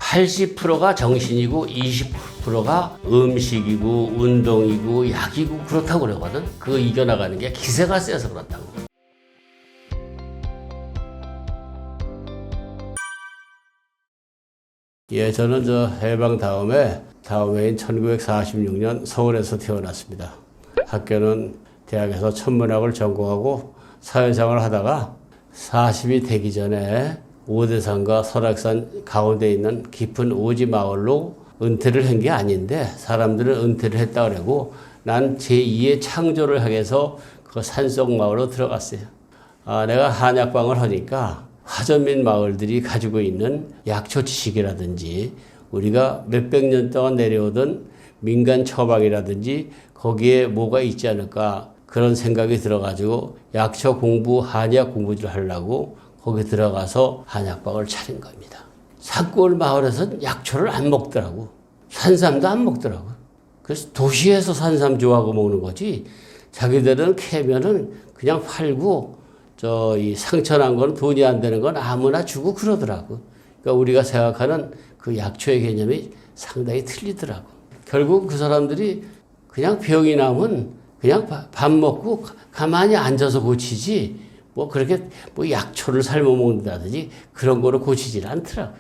80%가 정신이고 20%가 음식이고 운동이고 약이고 그렇다고 그러거든. 그거 이겨나가는 게 기세가 세서 그렇다고. 예, 저는 해방 다음해인 1946년 서울에서 태어났습니다. 학교는 대학에서 천문학을 전공하고 사회생활을 하다가 40이 되기 전에 오대산과 설악산 가운데 있는 깊은 오지 마을로 은퇴를 한 게 아닌데 사람들은 은퇴를 했다 그러고 난 제2의 창조를 하기 위해서 그 산속 마을로 들어갔어요. 내가 한약방을 하니까 화전민 마을들이 가지고 있는 약초 지식이라든지 우리가 몇백 년 동안 내려오던 민간 처방이라든지 거기에 뭐가 있지 않을까 그런 생각이 들어가지고 약초 공부, 한약 공부를 하려고 거기 들어가서 한약방을 차린 겁니다. 산골 마을에서는 약초를 안 먹더라고. 산삼도 안 먹더라고. 그래서 도시에서 산삼 좋아하고 먹는 거지 자기들은 캐면은 그냥 팔고 이 상처난 건 돈이 안 되는 건 아무나 주고 그러더라고. 그러니까 우리가 생각하는 그 약초의 개념이 상당히 틀리더라고. 결국 그 사람들이 그냥 병이 나면 그냥 밥 먹고 가만히 앉아서 고치지 뭐 그렇게 뭐 약초를 삶아 먹는다든지 그런 거로 고치질 않더라고.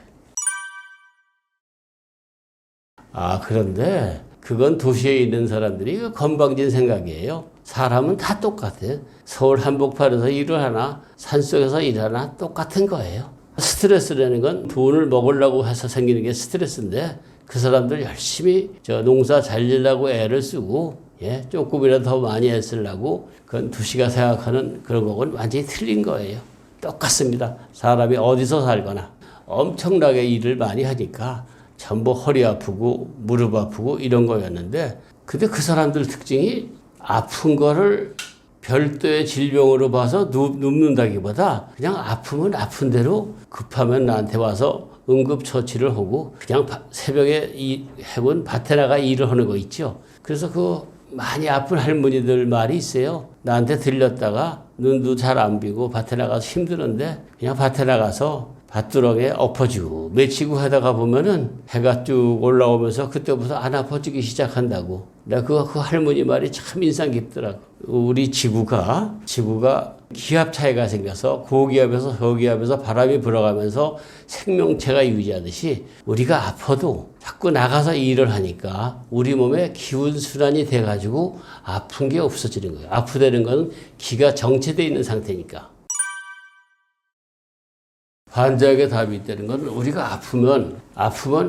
그런데 그건 도시에 있는 사람들이 건방진 생각이에요. 사람은 다 똑같아요. 서울 한복판에서 일을 하나 산속에서 일하나 똑같은 거예요. 스트레스라는 건 돈을 먹으려고 해서 생기는 게 스트레스인데 그 사람들 열심히 농사 잘 지려고 애를 쓰고 조금이라도 더 많이 애쓰려고 그건 도시가 생각하는 그런 거는 완전히 틀린 거예요. 똑같습니다. 사람이 어디서 살거나 엄청나게 일을 많이 하니까 전부 허리 아프고 무릎 아프고 이런 거였는데 근데 그 사람들 특징이 아픈 거를 별도의 질병으로 봐서 눕는다기보다 그냥 아프면 아픈 대로 급하면 나한테 와서 응급처치를 하고 그냥 새벽에 해본 밭에 나가 일을 하는 거 있죠. 그래서 그 많이 아픈 할머니들 말이 있어요. 나한테 들렸다가 눈도 잘 안 비고 밭에 나가서 힘드는데 그냥 밭에 나가서 밭두렁에 엎어지고 맺히고 하다가 보면은 해가 쭉 올라오면서 그때부터 안 아파지기 시작한다고. 내가 그 할머니 말이 참 인상 깊더라고. 우리 지구가 기압 차이가 생겨서 고기압에서 저기압에서 바람이 불어가면서 생명체가 유지하듯이 우리가 아파도 자꾸 나가서 일을 하니까 우리 몸에 기운 순환이 돼가지고 아픈 게 없어지는 거예요. 아프다는 건 기가 정체되어 있는 상태니까. 환자에게 답이 있다는 건 우리가 아프면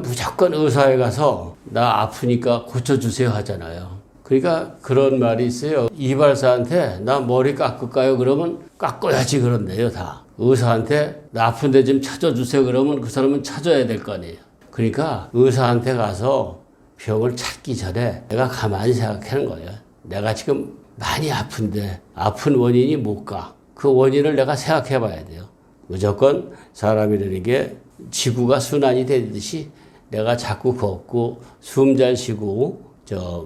무조건 의사에 가서 나 아프니까 고쳐주세요 하잖아요. 그러니까 그런 말이 있어요. 이발사한테 나 머리 깎을까요? 그러면 깎아야지 그런데요 다. 의사한테 나 아픈데 좀 찾아주세요 그러면 그 사람은 찾아야 될 거 아니에요. 그러니까 의사한테 가서 병을 찾기 전에 내가 가만히 생각하는 거예요. 내가 지금 많이 아픈데 아픈 원인이 뭘까? 그 원인을 내가 생각해 봐야 돼요. 무조건 사람이라는 게 지구가 순환이 되듯이 내가 자꾸 걷고 숨 잘 쉬고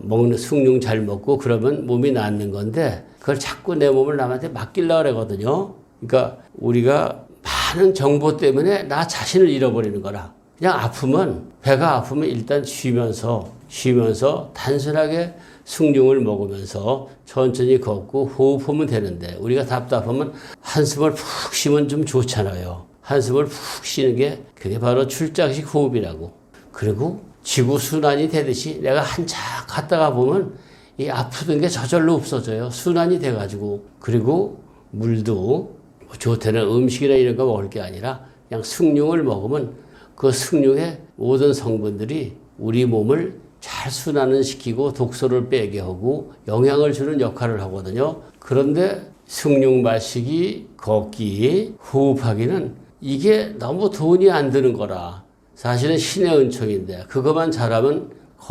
먹는 숭늉 잘 먹고 그러면 몸이 낫는 건데 그걸 자꾸 내 몸을 남한테 맡기려고 그러거든요. 그러니까 우리가 많은 정보 때문에 나 자신을 잃어버리는 거라. 그냥 배가 아프면 일단 쉬면서 단순하게 숭늉을 먹으면서 천천히 걷고 호흡하면 되는데 우리가 답답하면 한숨을 푹 쉬면 좀 좋잖아요. 한숨을 푹 쉬는 게 그게 바로 출장식 호흡이라고. 그리고 지구 순환이 되듯이 내가 한참 갔다가 보면 이 아프던 게 저절로 없어져요. 순환이 돼가지고. 그리고 물도 좋다는 음식이나 이런 거 먹을 게 아니라 그냥 숭늉을 먹으면 그 숭늉의 모든 성분들이 우리 몸을 잘 순환을 시키고 독소를 빼게 하고 영양을 주는 역할을 하거든요. 그런데 숭늉 마시기, 걷기, 호흡하기는 이게 너무 돈이 안 드는 거라. 사실은 신의 은총인데 그것만 잘하면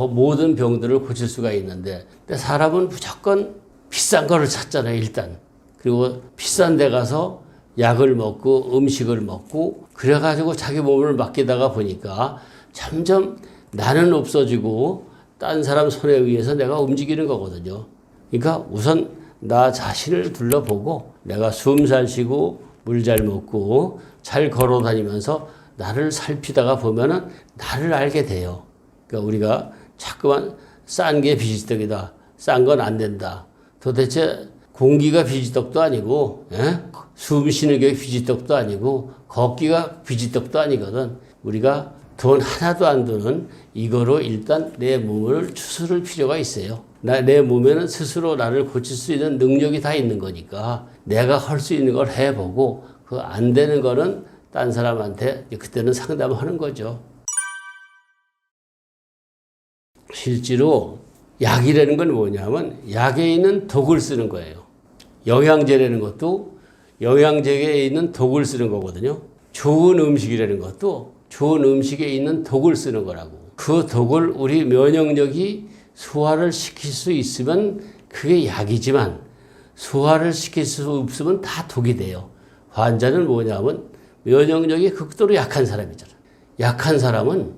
모든 병들을 고칠 수가 있는데 근데 사람은 무조건 비싼 거를 찾잖아요 일단. 그리고 비싼 데 가서 약을 먹고 음식을 먹고 그래가지고 자기 몸을 맡기다가 보니까 점점 나는 없어지고 딴 사람 손에 의해서 내가 움직이는 거거든요. 그러니까 우선 나 자신을 둘러보고 내가 숨 잘 쉬고 물 잘 먹고 잘 걸어 다니면서 나를 살피다가 보면은 나를 알게 돼요. 그러니까 우리가 자꾸만 싼 게 비지떡이다. 싼 건 안 된다. 도대체 공기가 비지떡도 아니고, 숨 쉬는 게 비지떡도 아니고, 걷기가 비지떡도 아니거든. 우리가 돈 하나도 안 드는 이거로 일단 내 몸을 추스를 필요가 있어요. 내 몸에는 스스로 나를 고칠 수 있는 능력이 다 있는 거니까 내가 할 수 있는 걸 해보고 그 안 되는 거는 딴 사람한테 그때는 상담하는 거죠. 실제로 약이라는 건 뭐냐면 약에 있는 독을 쓰는 거예요. 영양제라는 것도 영양제에 있는 독을 쓰는 거거든요. 좋은 음식이라는 것도 좋은 음식에 있는 독을 쓰는 거라고. 그 독을 우리 면역력이 소화를 시킬 수 있으면 그게 약이지만 소화를 시킬 수 없으면 다 독이 돼요. 환자는 뭐냐면 면역력이 극도로 약한 사람이잖아. 약한 사람은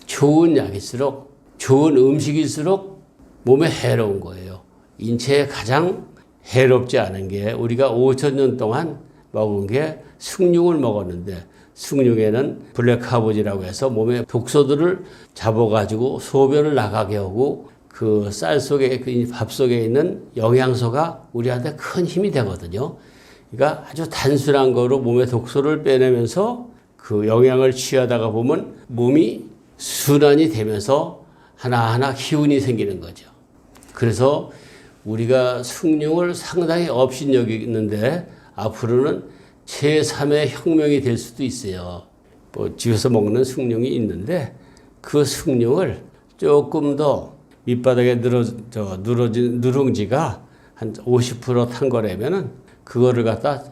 좋은 약일수록 좋은 음식일수록 몸에 해로운 거예요. 인체에 가장 해롭지 않은 게 우리가 5,000년 동안 먹은 게 숭늉을 먹었는데 숭늉에는 블랙카보지라고 해서 몸에 독소들을 잡아가지고 소변을 나가게 하고 그 쌀 속에, 그 밥 속에 있는 영양소가 우리한테 큰 힘이 되거든요. 그러니까 아주 단순한 거로 몸에 독소를 빼내면서 그 영양을 취하다가 보면 몸이 순환이 되면서 하나하나 기운이 생기는 거죠. 그래서 우리가 숭늉을 상당히 업신여기는데 앞으로는 제3의 혁명이 될 수도 있어요. 뭐 집에서 먹는 숭늉이 있는데 그 숭늉을 조금 더 밑바닥에 늘어진 누룽지가 한 50% 탄 거라면은 그거를 갖다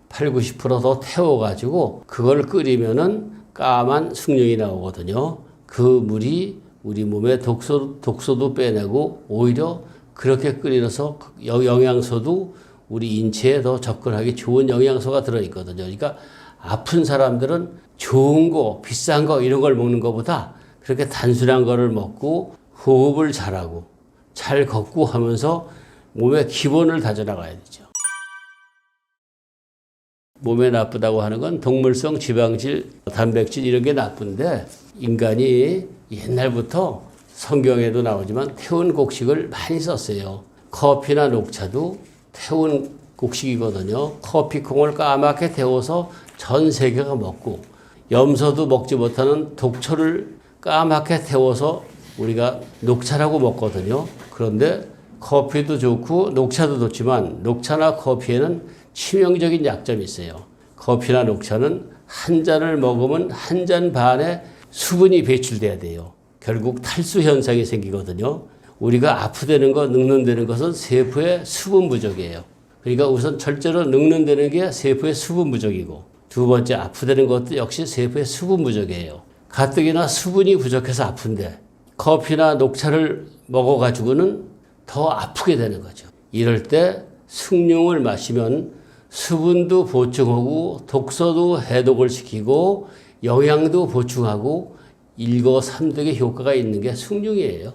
8, 90%더 태워가지고 그걸 끓이면은 까만 숭늉이 나오거든요. 그 물이 우리 몸에 독소도 빼내고 오히려 그렇게 끓여서 영양소도 우리 인체에 더 접근하기 좋은 영양소가 들어있거든요. 그러니까 아픈 사람들은 좋은 거, 비싼 거 이런 걸 먹는 것보다 그렇게 단순한 거를 먹고 호흡을 잘하고 잘 걷고 하면서 몸의 기본을 다져나가야 되죠. 몸에 나쁘다고 하는 건 동물성 지방질, 단백질 이런 게 나쁜데 인간이 옛날부터 성경에도 나오지만 태운 곡식을 많이 썼어요. 커피나 녹차도 태운 곡식이거든요. 커피콩을 까맣게 데워서 전 세계가 먹고 염소도 먹지 못하는 독초를 까맣게 데워서 우리가 녹차라고 먹거든요. 그런데 커피도 좋고 녹차도 좋지만 녹차나 커피에는 치명적인 약점이 있어요. 커피나 녹차는 한 잔을 먹으면 한 잔 반의 수분이 배출돼야 돼요. 결국 탈수 현상이 생기거든요. 우리가 아프다는 거, 늙는다는 것은 세포의 수분 부족이에요. 그러니까 우선 철저로 늙는다는 게 세포의 수분 부족이고 두 번째 아프다는 것도 역시 세포의 수분 부족이에요. 가뜩이나 수분이 부족해서 아픈데 커피나 녹차를 먹어가지고는 더 아프게 되는 거죠. 이럴 때 숭늉을 마시면 수분도 보충하고 독소도 해독을 시키고 영양도 보충하고 일거삼득의 효과가 있는 게 숭늉이에요.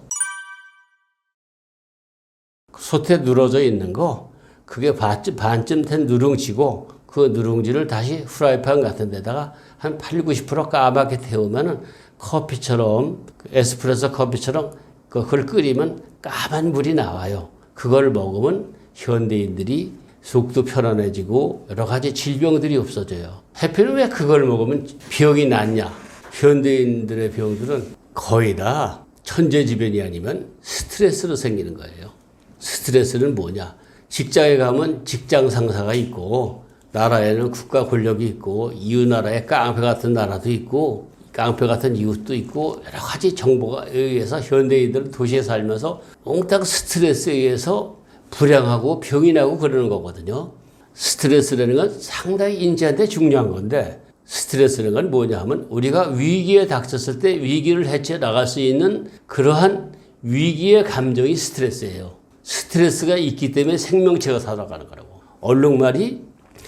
솥에 누러져 있는 거 그게 반쯤 된 누룽지고 그 누룽지를 다시 후라이팬 같은 데다가 한 8, 90% 까맣게 태우면은 커피처럼 에스프레소 커피처럼 그걸 끓이면 까만 물이 나와요. 그걸 먹으면 현대인들이 속도 편안해지고 여러 가지 질병들이 없어져요. 해피는 왜 그걸 먹으면 병이 낫냐? 현대인들의 병들은 거의 다 천재지변이 아니면 스트레스로 생기는 거예요. 스트레스는 뭐냐? 직장에 가면 직장 상사가 있고 나라에는 국가 권력이 있고 이웃 나라에 깡패 같은 나라도 있고 깡패 같은 이웃도 있고 여러 가지 정보가 의해서 현대인들은 도시에 살면서 몽땅 스트레스에 의해서 불행하고 병이 나고 그러는 거거든요. 스트레스라는 건 상당히 인지한테 중요한 건데 스트레스라는 건 뭐냐 하면 우리가 위기에 닥쳤을 때 위기를 헤쳐 나갈 수 있는 그러한 위기의 감정이 스트레스예요. 스트레스가 있기 때문에 생명체가 살아가는 거라고. 얼룩말이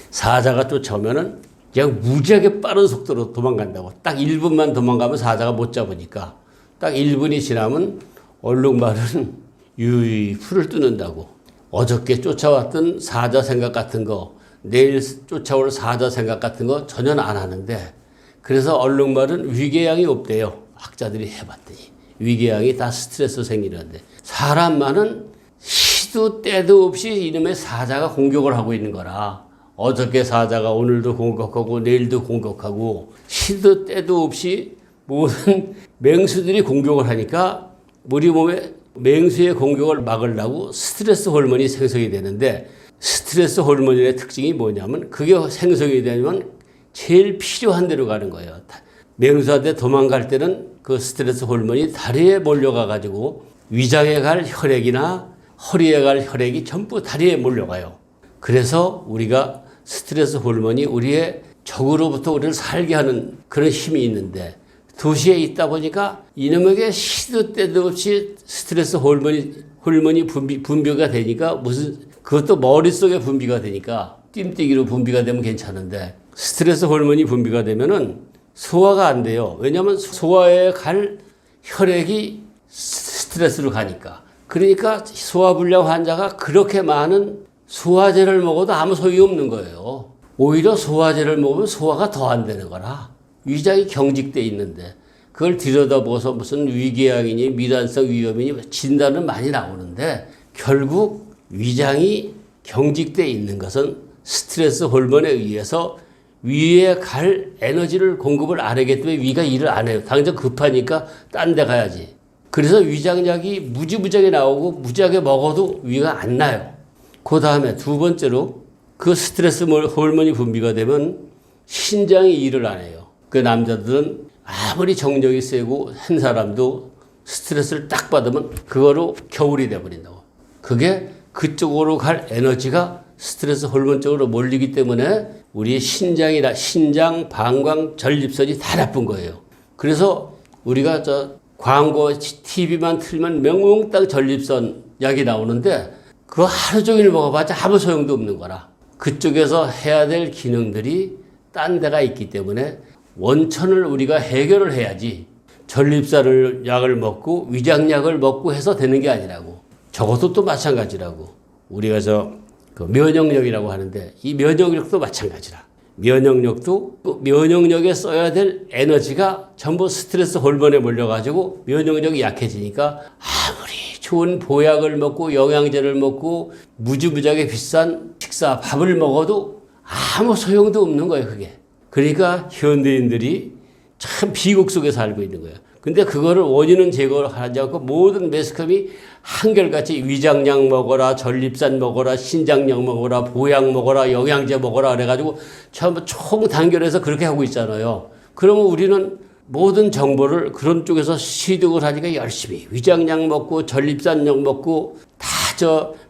사자가 쫓아오면은 그냥 무지하게 빠른 속도로 도망간다고. 딱 1분만 도망가면 사자가 못 잡으니까 딱 1분이 지나면 얼룩말은 유유히 풀을 뜯는다고. 어저께 쫓아왔던 사자 생각 같은 거, 내일 쫓아올 사자 생각 같은 거 전혀 안 하는데 그래서 얼룩말은 위궤양이 없대요. 학자들이 해봤더니. 위궤양이 다 스트레스 생기는데. 사람만은 시도 때도 없이 이놈의 사자가 공격을 하고 있는 거라. 어저께 사자가 오늘도 공격하고 내일도 공격하고 시도 때도 없이 모든 맹수들이 공격을 하니까 우리 몸에 맹수의 공격을 막으려고 스트레스 호르몬이 생성이 되는데 스트레스 호르몬의 특징이 뭐냐면 그게 생성이 되면 제일 필요한 데로 가는 거예요. 맹수한테 도망갈 때는 그 스트레스 호르몬이 다리에 몰려가 가지고 위장에 갈 혈액이나 허리에 갈 혈액이 전부 다리에 몰려가요. 그래서 우리가 스트레스 호르몬이 우리의 적으로부터 우리를 살게 하는 그런 힘이 있는데 도시에 있다 보니까 이놈에게 시도 때도 없이 스트레스 호르몬이 분비가 되니까 무슨 그것도 머릿속에 분비가 되니까 뜀뛰기로 분비가 되면 괜찮은데 스트레스 호르몬이 분비가 되면은 소화가 안 돼요. 왜냐하면 소화에 갈 혈액이 스트레스로 가니까. 그러니까 소화불량 환자가 그렇게 많은 소화제를 먹어도 아무 소용이 없는 거예요. 오히려 소화제를 먹으면 소화가 더 안 되는 거라. 위장이 경직돼 있는데 그걸 들여다보고서 무슨 위궤양이니 미란성 위염이니 진단은 많이 나오는데 결국 위장이 경직돼 있는 것은 스트레스 호르몬에 의해서 위에 갈 에너지를 공급을 안 하기 때문에 위가 일을 안 해요. 당장 급하니까 딴 데 가야지. 그래서 위장약이 무지무지하게 나오고 무지하게 먹어도 위가 안 나요. 그 다음에 두 번째로 그 스트레스 호르몬이 분비가 되면 신장이 일을 안 해요. 그 남자들은 아무리 정력이 세고 한 사람도 스트레스를 딱 받으면 그거로 겨울이 돼버린다고. 그게 그쪽으로 갈 에너지가 스트레스 호르몬 쪽으로 몰리기 때문에 우리의 신장, 방광, 전립선이 다 나쁜 거예요. 그래서 우리가 광고 TV만 틀면 명몽땅 전립선 약이 나오는데 그거 하루 종일 먹어봤자 아무 소용도 없는 거라. 그쪽에서 해야 될 기능들이 딴 데가 있기 때문에 원천을 우리가 해결을 해야지 전립선을 약을 먹고 위장약을 먹고 해서 되는 게 아니라고. 저것도 또 마찬가지라고. 우리가 그 면역력이라고 하는데 이 면역력도 마찬가지라. 면역력도 면역력에 써야 될 에너지가 전부 스트레스 호르몬에 몰려가지고 면역력이 약해지니까 아무리 좋은 보약을 먹고 영양제를 먹고 무지무지하게 비싼 식사 밥을 먹어도 아무 소용도 없는 거예요. 그게. 그러니까 현대인들이 참 비극 속에 살고 있는 거예요. 근데 그거를 원인은 제거를 하지 않고 모든 매스컴이 한결같이 위장약 먹어라, 전립산 먹어라, 신장약 먹어라, 보약 먹어라, 영양제 먹어라 그래가지고 전부 총 단결해서 그렇게 하고 있잖아요. 그러면 우리는 모든 정보를 그런 쪽에서 취득을 하니까 열심히 위장약 먹고 전립산약 먹고 다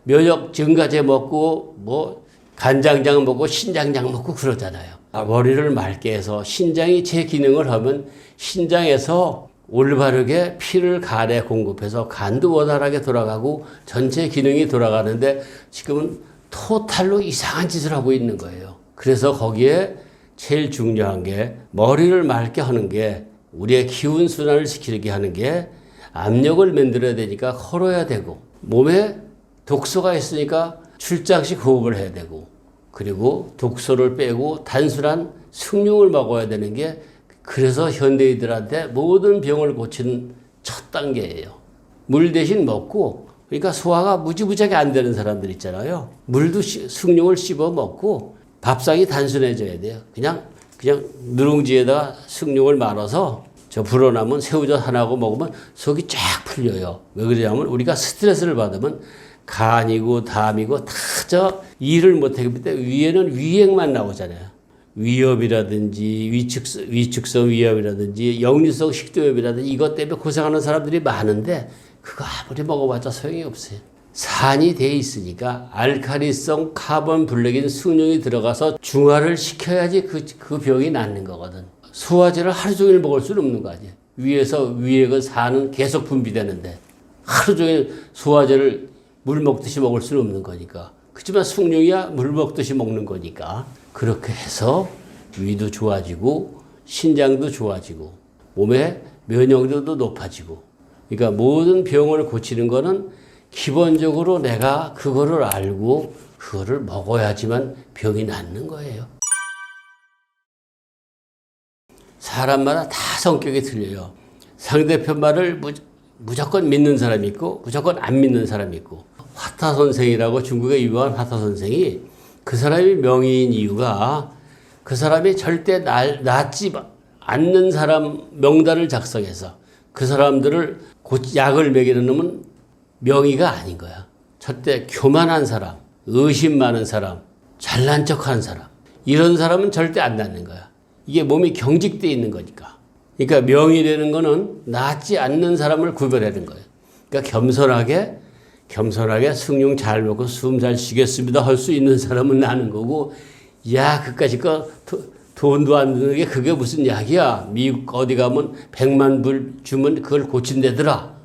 면역 증가제 먹고 뭐 간장약 먹고 신장약 먹고 그러잖아요. 머리를 맑게 해서 신장이 제 기능을 하면 신장에서 올바르게 피를 간에 공급해서 간도 원활하게 돌아가고 전체 기능이 돌아가는데 지금은 토탈로 이상한 짓을 하고 있는 거예요. 그래서 거기에 제일 중요한 게 머리를 맑게 하는 게 우리의 기운 순환을 시키게 하는 게 압력을 만들어야 되니까 걸어야 되고 몸에 독소가 있으니까 출장식 호흡을 해야 되고 그리고 독소를 빼고 단순한 숭늉을 먹어야 되는 게 그래서 현대인들한테 모든 병을 고치는 첫 단계예요. 물 대신 먹고 그러니까 소화가 무지무지하게 안 되는 사람들 있잖아요. 물도 숭늉을 씹어 먹고 밥상이 단순해져야 돼요. 그냥 누룽지에다가 숭늉을 말아서 불어남은 새우젓 하나하고 먹으면 속이 쫙 풀려요. 왜 그러냐면 우리가 스트레스를 받으면 간이고 담이고 다 일을 못하기 때문에 위에는 위액만 나오잖아요. 위염이라든지 위축성 위염이라든지 역류성 식도염이라든지 이것 때문에 고생하는 사람들이 많은데 그거 아무리 먹어봤자 소용이 없어요. 산이 돼 있으니까 알칼리성 카본 블랙인 숭늉이 들어가서 중화를 시켜야지 그 병이 낫는 거거든. 소화제를 하루 종일 먹을 수는 없는 거 아니에요. 위에 그 산은 계속 분비되는데 하루 종일 소화제를 물 먹듯이 먹을 수는 없는 거니까. 그렇지만 숭늉이야 물 먹듯이 먹는 거니까. 그렇게 해서 위도 좋아지고 신장도 좋아지고 몸의 면역력도 높아지고 그러니까 모든 병을 고치는 거는 기본적으로 내가 그거를 알고 그거를 먹어야지만 병이 낫는 거예요. 사람마다 다 성격이 틀려요. 상대편 말을 무조건 믿는 사람이 있고 무조건 안 믿는 사람이 있고, 화타 선생이라고 중국의 유명한 화타 선생이, 그 사람이 명의인 이유가 그 사람이 절대 낫지 않는 사람 명단을 작성해서 그 사람들을 약을 먹이는 놈은 명의가 아닌 거야. 절대 교만한 사람, 의심 많은 사람, 잘난 척하는 사람, 이런 사람은 절대 안 낫는 거야. 이게 몸이 경직되어 있는 거니까. 그러니까 명의라는 거는 낫지 않는 사람을 구별하는 거예요. 그러니까 겸손하게 숭늉 잘 먹고 숨 잘 쉬겠습니다 할 수 있는 사람은 나는 거고, 야 그까짓 거 돈도 안 드는 게 그게 무슨 약이야. 미국 어디 가면 100만 불 주면 그걸 고친대더라.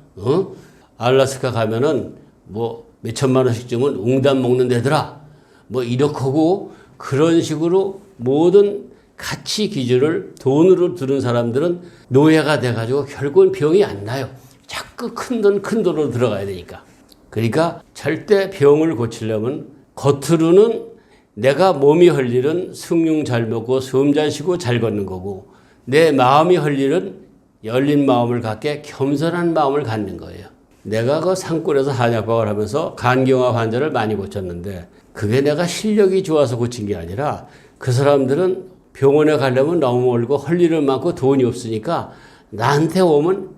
알라스카 가면은 뭐 몇천만 원씩 주면 웅담 먹는 데더라. 뭐 이렇게 하고, 그런 식으로 모든 가치 기준을 돈으로 두는 사람들은 노예가 돼가지고 결국은 병이 안 나요. 자꾸 큰 돈으로 들어가야 되니까. 그러니까 절대 병을 고치려면 겉으로는 내가 몸이 할 일은 숭늉 잘 먹고 숨 잘 쉬고 잘 걷는 거고, 내 마음이 할 일은 열린 마음을 갖게 겸손한 마음을 갖는 거예요. 내가 그 산골에서 한약박을 하면서 간경화 환자를 많이 고쳤는데, 그게 내가 실력이 좋아서 고친 게 아니라 그 사람들은 병원에 가려면 너무 멀고 할 일은 많고 돈이 없으니까 나한테 오면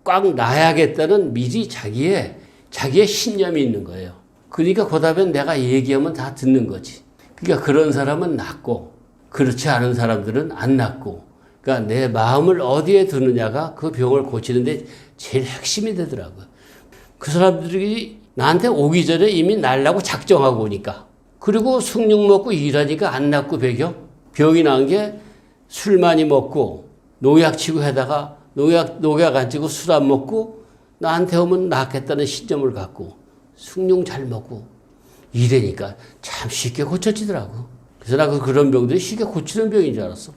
꽉 나야겠다는 미리 자기의 신념이 있는 거예요. 그러니까 그 다음에 내가 얘기하면 다 듣는 거지. 그러니까 그런 사람은 낫고, 그렇지 않은 사람들은 안 낫고, 그러니까 내 마음을 어디에 두느냐가 그 병을 고치는데 제일 핵심이 되더라고요. 그 사람들이 나한테 오기 전에 이미 날라고 작정하고 오니까, 그리고 숭늉 먹고 일하니까 안 낫고 병이 난 게 술 많이 먹고 농약 치고 하다가 농약 안 치고 술 안 먹고 나한테 오면 낫겠다는 신념을 갖고 숭늉 잘 먹고 이래니까 참 쉽게 고쳐지더라고. 그래서 나 그런 병들이 쉽게 고치는 병인 줄 알았어.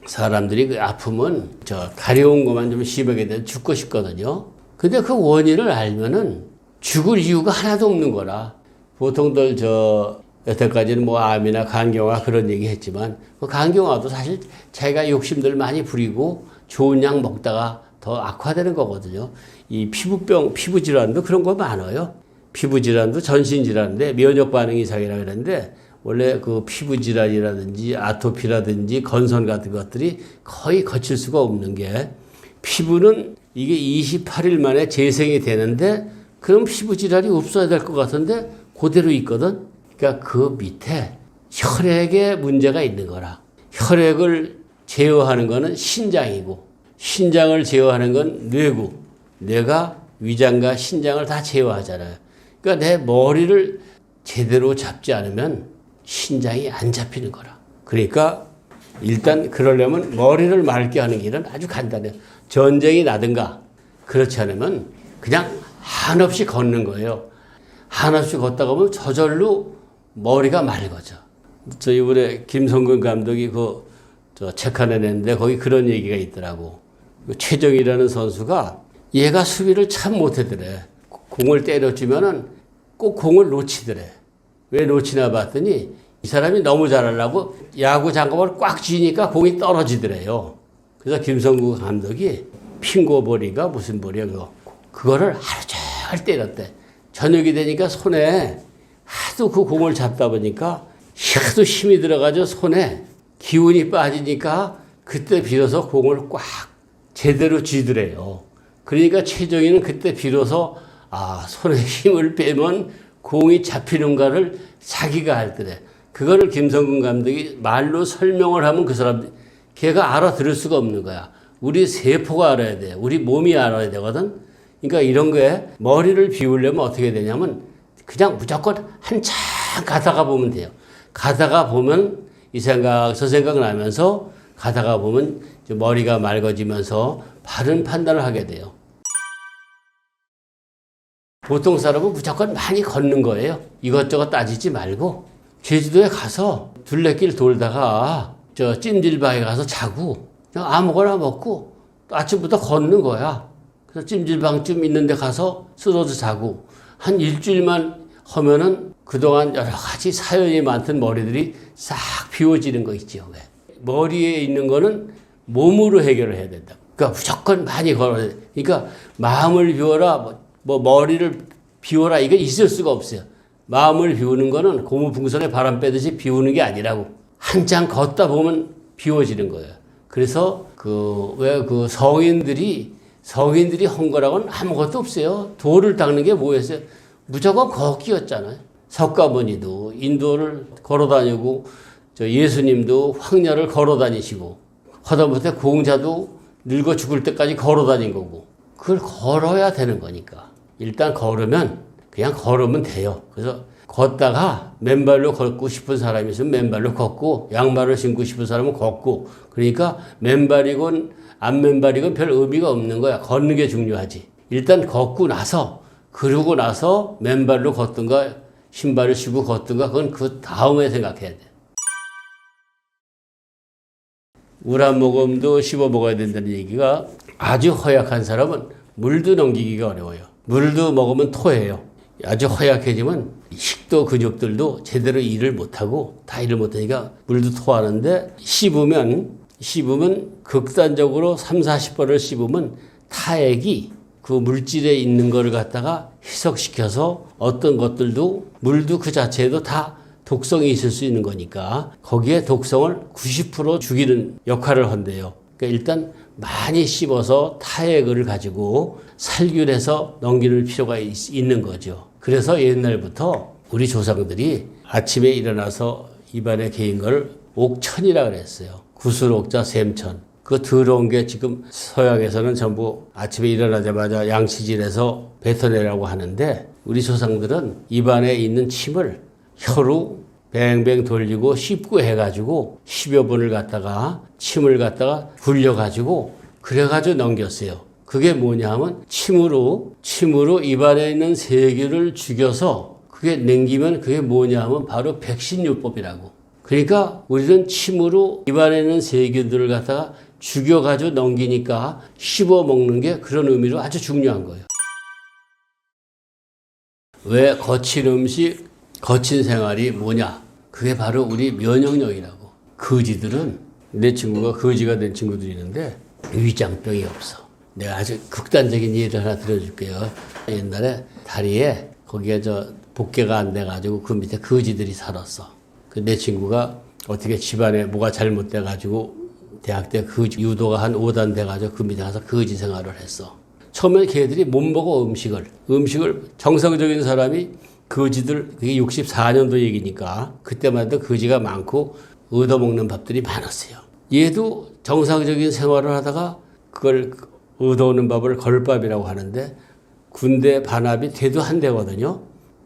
사람들이 그 아프면 가려운 것만 좀 심하게 되면 죽고 싶거든요. 근데 그 원인을 알면은 죽을 이유가 하나도 없는 거라. 보통들 여태까지는 뭐 암이나 간경화 그런 얘기 했지만, 그 간경화도 사실 자기가 욕심들 많이 부리고 좋은 약 먹다가 더 악화되는 거거든요. 이 피부 질환도 그런 거 많아요. 피부 질환도 전신 질환인데 면역 반응 이상이라고 그러는데, 원래 그 피부 질환이라든지 아토피라든지 건선 같은 것들이 거의 거칠 수가 없는 게, 피부는 이게 28일 만에 재생이 되는데, 그럼 피부 질환이 없어야 될 것 같은데 그대로 있거든. 그러니까 그 밑에 혈액에 문제가 있는 거라. 혈액을 제어하는 거는 신장이고, 신장을 제어하는 건 뇌고, 뇌가 위장과 신장을 다 제어하잖아요. 그러니까 내 머리를 제대로 잡지 않으면 신장이 안 잡히는 거라. 그러니까 일단 그러려면 머리를 맑게 하는 길은 아주 간단해요. 전쟁이 나든가 그렇지 않으면 그냥 한없이 걷는 거예요. 한없이 걷다가 보면 저절로 머리가 맑아져. 저 이번에 김성근 감독이 책 하나 냈는데 거기 그런 얘기가 있더라고. 최정이라는 선수가 얘가 수비를 참 못하더래. 공을 때려주면은 꼭 공을 놓치더래. 왜 놓치나 봤더니 이 사람이 너무 잘하려고 야구 장갑을 꽉 쥐니까 공이 떨어지더래요. 그래서 김성근 감독이 핑거볼이가 무슨 볼이야 그거를 하루 종일 때렸대. 저녁이 되니까 손에 하도 그 공을 잡다 보니까 하도 힘이 들어가지고 손에 기운이 빠지니까 그때 비로소 공을 꽉 제대로 쥐더래요. 그러니까 최정희는 그때 비로소 손에 힘을 빼면 공이 잡히는가를 자기가 알더래. 그거를 김성근 감독이 말로 설명을 하면 그 사람 걔가 알아들을 수가 없는 거야. 우리 세포가 알아야 돼. 우리 몸이 알아야 되거든. 그러니까 이런 거에 머리를 비우려면 어떻게 되냐면 그냥 무조건 한참 가다가 보면 돼요. 가다가 보면 이 생각 저 생각 나면서 가다가 보면 머리가 맑아지면서 바른 판단을 하게 돼요. 보통 사람은 무조건 많이 걷는 거예요. 이것저것 따지지 말고 제주도에 가서 둘레길 돌다가 찜질방에 가서 자고 그냥 아무거나 먹고 아침부터 걷는 거야. 그래서 찜질방쯤 있는 데 가서 쓰러져 자고 한 일주일만 하면은 그동안 여러 가지 사연이 많던 머리들이 싹 비워지는 거 있죠. 왜? 머리에 있는 거는 몸으로 해결을 해야 된다. 그러니까 무조건 많이 걸어야 돼. 그러니까 마음을 비워라, 뭐 머리를 비워라, 이거 있을 수가 없어요. 마음을 비우는 거는 고무풍선에 바람 빼듯이 비우는 게 아니라고. 한참 걷다 보면 비워지는 거예요. 그래서 왜 성인들이 한 거라고는 아무것도 없어요. 돌을 닦는 게 뭐였어요? 무조건 걷기였잖아요. 석가모니도 인도를 걸어 다니고, 예수님도 황야를 걸어 다니시고, 하다못해 공자도 늙어 죽을 때까지 걸어 다닌 거고, 그걸 걸어야 되는 거니까. 일단 걸으면, 그냥 걸으면 돼요. 그래서 걷다가 맨발로 걷고 싶은 사람이 있으면 맨발로 걷고, 양말을 신고 싶은 사람은 걷고, 그러니까 맨발이건 안 맨발이건 별 의미가 없는 거야. 걷는 게 중요하지. 일단 걷고 나서, 그러고 나서 맨발로 걷든가, 신발을 신고 걷든가, 그건 그 다음에 생각해야 돼. 물 한 모금도 씹어 먹어야 된다는 얘기가 아주 허약한 사람은 물도 넘기기가 어려워요. 물도 먹으면 토해요. 아주 허약해지면 식도 근육들도 제대로 일을 못하고 다 일을 못하니까 물도 토하는데 씹으면 극단적으로 30-40번을 씹으면 타액이 그 물질에 있는 거를 갖다가 희석시켜서 어떤 것들도 물도 그 자체에도 다 독성이 있을 수 있는 거니까 거기에 독성을 90% 죽이는 역할을 한대요. 그러니까 일단 많이 씹어서 타액을 가지고 살균해서 넘기는 필요가 있는 거죠. 그래서 옛날부터 우리 조상들이 아침에 일어나서 입안에 개인 걸 옥천이라 그랬어요. 구슬옥자 샘천. 그 더러운 게 지금 서양에서는 전부 아침에 일어나자마자 양치질해서 뱉어내라고 하는데 우리 조상들은 입안에 있는 침을 혀로 뱅뱅 돌리고 씹고 해가지고 10여 분을 갖다가 침을 갖다가 굴려가지고 그래가지고 넘겼어요. 그게 뭐냐 하면 침으로 입안에 있는 세균을 죽여서 그게 넘기면 그게 뭐냐 하면 바로 백신요법이라고. 그러니까 우리는 침으로 입안에 있는 세균들을 갖다가 죽여가지고 넘기니까 씹어 먹는 게 그런 의미로 아주 중요한 거예요. 왜 거친 음식, 거친 생활이 뭐냐? 그게 바로 우리 면역력이라고. 거지들은, 내 친구가 거지가 된 친구들이 있는데 위장병이 없어. 내가 아주 극단적인 예를 하나 들어줄게요. 옛날에 다리에 거기에 복개가 안 돼가지고 그 밑에 거지들이 살았어. 내 친구가 어떻게 집안에 뭐가 잘못돼가지고 대학 때 거지 유도가 한 5단 돼가지고 그 밑에 가서 거지 생활을 했어. 처음에 걔들이 못 먹어 음식을 정상적인 사람이 거지들 그게 64년도 얘기니까 그때만 해도 거지가 많고 얻어먹는 밥들이 많았어요. 얘도 정상적인 생활을 하다가 그걸 얻어오는 밥을 걸밥이라고 하는데 군대 반합이 대도 한 대거든요.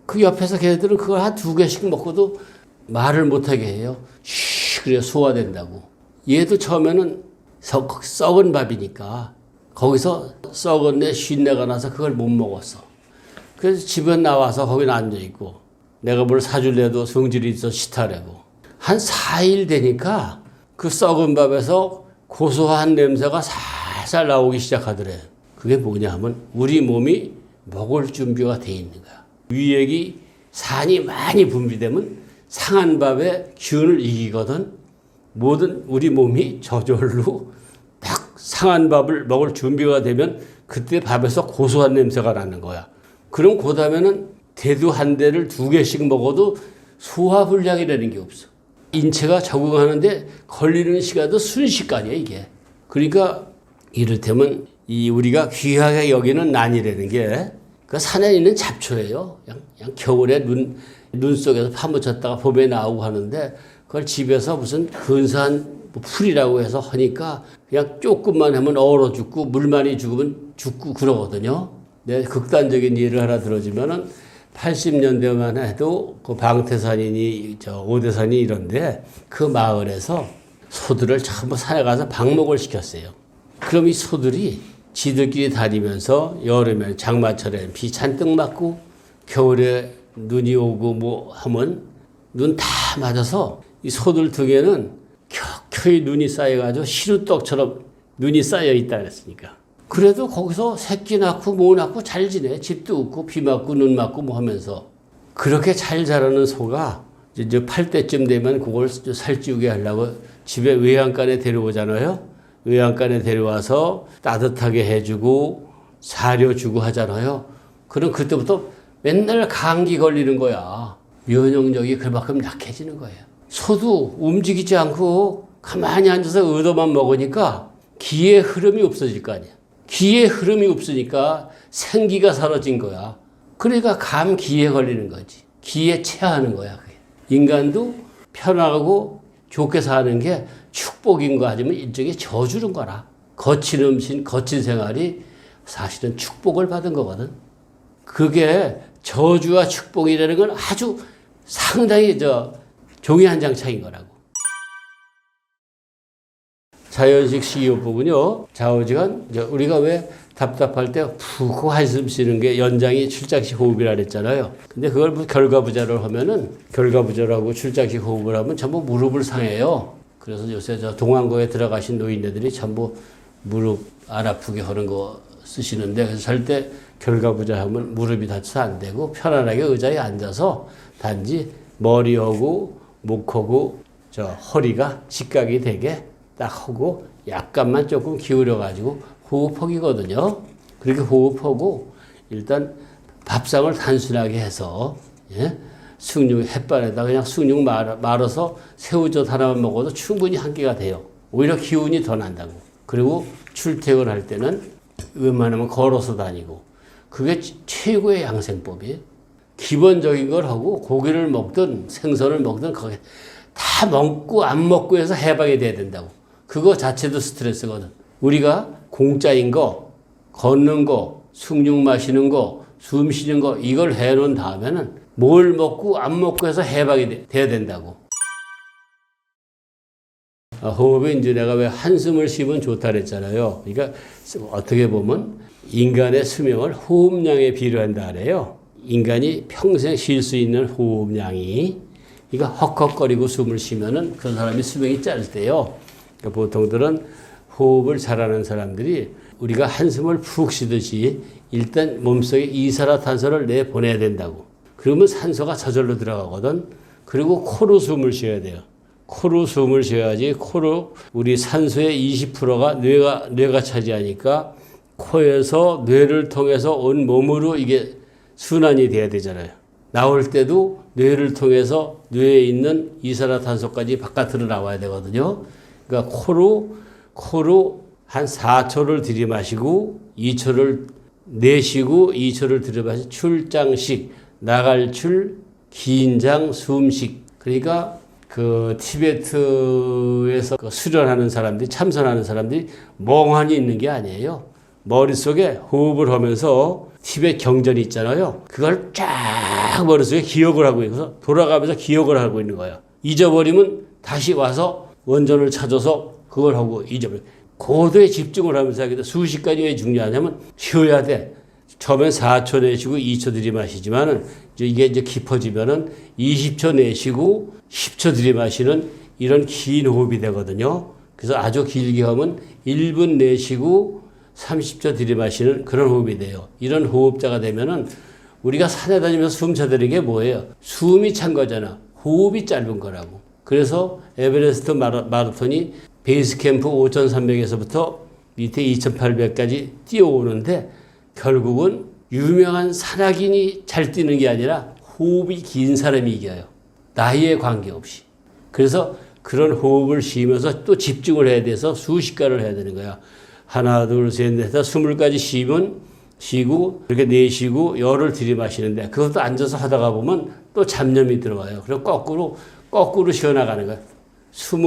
그 옆에서 걔들은 그걸 한 2개씩 먹고도 말을 못하게 해요. 그래 소화된다고. 얘도 처음에는 썩은 밥이니까 거기서 썩은 쉰내가 나서 그걸 못 먹었어. 그래서 집에 나와서 거기 앉아있고 내가 뭘 사줄래도 성질이 있어 싫다라고. 한 4일 되니까 그 썩은 밥에서 고소한 냄새가 살살 나오기 시작하더래. 그게 뭐냐 하면 우리 몸이 먹을 준비가 돼 있는 거야. 위액이 산이 많이 분비되면 상한 밥의 기운을 이기거든. 모든 우리 몸이 저절로 딱 상한 밥을 먹을 준비가 되면 그때 밥에서 고소한 냄새가 나는 거야. 그럼 그 다음에는 대두 한 대를 2개씩 먹어도 소화불량이라는 게 없어. 인체가 적응하는데 걸리는 시간도 순식간이야 이게. 그러니까 이를테면 우리가 귀하게 여기는 난이라는 게 그 산에 있는 잡초예요. 그냥 겨울에 눈 속에서 파묻혔다가 봄에 나오고 하는데 그걸 집에서 무슨 근사한 풀이라고 해서 하니까 그냥 조금만 하면 얼어 죽고 물 많이 죽으면 죽고 그러거든요. 내 극단적인 예를 하나 들어주면은 80년대만 해도 그 방태산이니 오대산이 이런데 그 마을에서 소들을 전부 산에 가서 방목을 시켰어요. 그럼 이 소들이 지들끼리 다니면서 여름에 장마철에 비 잔뜩 맞고 겨울에 눈이 오고 뭐 하면 눈 다 맞아서 이 소들 등에는 켜켜이 눈이 쌓여가지고 시루떡처럼 눈이 쌓여 있다 그랬으니까. 그래도 거기서 새끼 낳고 뭐 낳고 잘 지내. 집도 없고 비 맞고 눈 맞고 뭐 하면서. 그렇게 잘 자라는 소가 이제 8대쯤 되면 그걸 살찌우게 하려고 집에 외양간에 데려오잖아요. 외양간에 데려와서 따뜻하게 해주고 사료 주고 하잖아요. 그럼 그때부터 맨날 감기 걸리는 거야. 면역력이 그만큼 약해지는 거예요. 소도 움직이지 않고 가만히 앉아서 의도만 먹으니까 기의 흐름이 없어질 거 아니야. 기의 흐름이 없으니까 생기가 사라진 거야. 그러니까 감기에 걸리는 거지. 기에 체하는 거야. 그게. 인간도 편하고 좋게 사는 게 축복인 거 하지만 일종의 저주는 거라. 거친 음식, 거친 생활이 사실은 축복을 받은 거거든. 그게 저주와 축복이라는 건 아주 상당히 종이 한 장 차이인 거라고. 자연식 식이요법은요, 좌우지간, 우리가 왜 답답할 때 푹 한숨 쉬는 게 연장이 출장식 호흡이라 그랬잖아요. 근데 그걸 결과부자를 하면은, 결과부자라고 출장식 호흡을 하면 전부 무릎을 상해요. 그래서 요새 동안고에 들어가신 노인네들이 전부 무릎 안 아프게 하는 거 쓰시는데, 그래서 절대 결과부자 하면 무릎이 다쳐서 안 되고, 편안하게 의자에 앉아서 단지 머리하고 목하고 허리가 직각이 되게 딱 하고 약간만 조금 기울여가지고 호흡하기거든요. 그렇게 호흡하고 일단 밥상을 단순하게 해서 숭늉 햇반에다 그냥 숭늉 말아서 새우젓 하나만 먹어도 충분히 한 끼가 돼요. 오히려 기운이 더 난다고. 그리고 출퇴근할 때는 웬만하면 걸어서 다니고 그게 최고의 양생법이에요. 기본적인 걸 하고 고기를 먹든 생선을 먹든 거기 다 먹고 안 먹고 해서 해방이 돼야 된다고. 그거 자체도 스트레스거든. 우리가 공짜인 거, 걷는 거, 숭늉 마시는 거, 숨 쉬는 거 이걸 해놓은 다음에는 뭘 먹고 안 먹고 해서 해방이 돼야 된다고. 호흡에 이제 내가 왜 한숨을 쉬면 좋다 그랬잖아요. 그러니까 어떻게 보면 인간의 수명을 호흡량에 비례한다 그래요. 인간이 평생 쉴 수 있는 호흡량이, 그러니까 헉헉거리고 숨을 쉬면은 그 사람이 수명이 짧대요. 그러니까 보통들은 호흡을 잘하는 사람들이 우리가 한숨을 푹 쉬듯이 일단 몸속에 이산화탄소를 내보내야 된다고. 그러면 산소가 저절로 들어가거든. 그리고 코로 숨을 쉬어야 돼요. 코로 숨을 쉬어야지. 코로 우리 산소의 20%가 뇌가 차지하니까 코에서 뇌를 통해서 온 몸으로 이게 순환이 돼야 되잖아요. 나올 때도 뇌를 통해서 뇌에 있는 이산화탄소까지 바깥으로 나와야 되거든요. 그러니까 코로 한 4초를 들이마시고 2초를 내쉬고 2초를 들이마시고 출장식, 나갈 출, 긴장, 숨식. 그러니까 그 티베트에서 수련하는 사람들이, 참선하는 사람들이 멍하니 있는 게 아니에요. 머릿속에 호흡을 하면서 티베트 경전이 있잖아요. 그걸 쫙 머릿속에 기억을 하고 있어서 돌아가면서 기억을 하고 있는 거예요. 잊어버리면 다시 와서 원전을 찾아서 그걸 하고 잊어버려. 고도에 집중을 하면서 하게 돼. 수식까지 왜 중요하냐면 쉬어야 돼. 처음엔 4초 내쉬고 2초 들이마시지만은 이게 이제 깊어지면은 20초 내쉬고 10초 들이마시는 이런 긴 호흡이 되거든요. 그래서 아주 길게 하면 1분 내쉬고 30초 들이마시는 그런 호흡이 돼요. 이런 호흡자가 되면은 우리가 산에 다니면서 숨 차들이는 게 뭐예요? 숨이 찬 거잖아. 호흡이 짧은 거라고. 그래서 에베레스트 마라톤이 베이스 캠프 5,300에서부터 밑에 2,800까지 뛰어오는데 결국은 유명한 산악인이 잘 뛰는 게 아니라 호흡이 긴 사람이 이겨요. 나이에 관계없이. 그래서 그런 호흡을 쉬면서 또 집중을 해야 돼서 수십가를 해야 되는 거야. 하나, 둘, 셋, 넷, 다 20까지 쉬고, 이렇게 내쉬고, 열을 들이마시는데, 그것도 앉아서 하다가 보면 또 잡념이 들어와요. 그래서 거꾸로 쉬어나가는 거야. 20,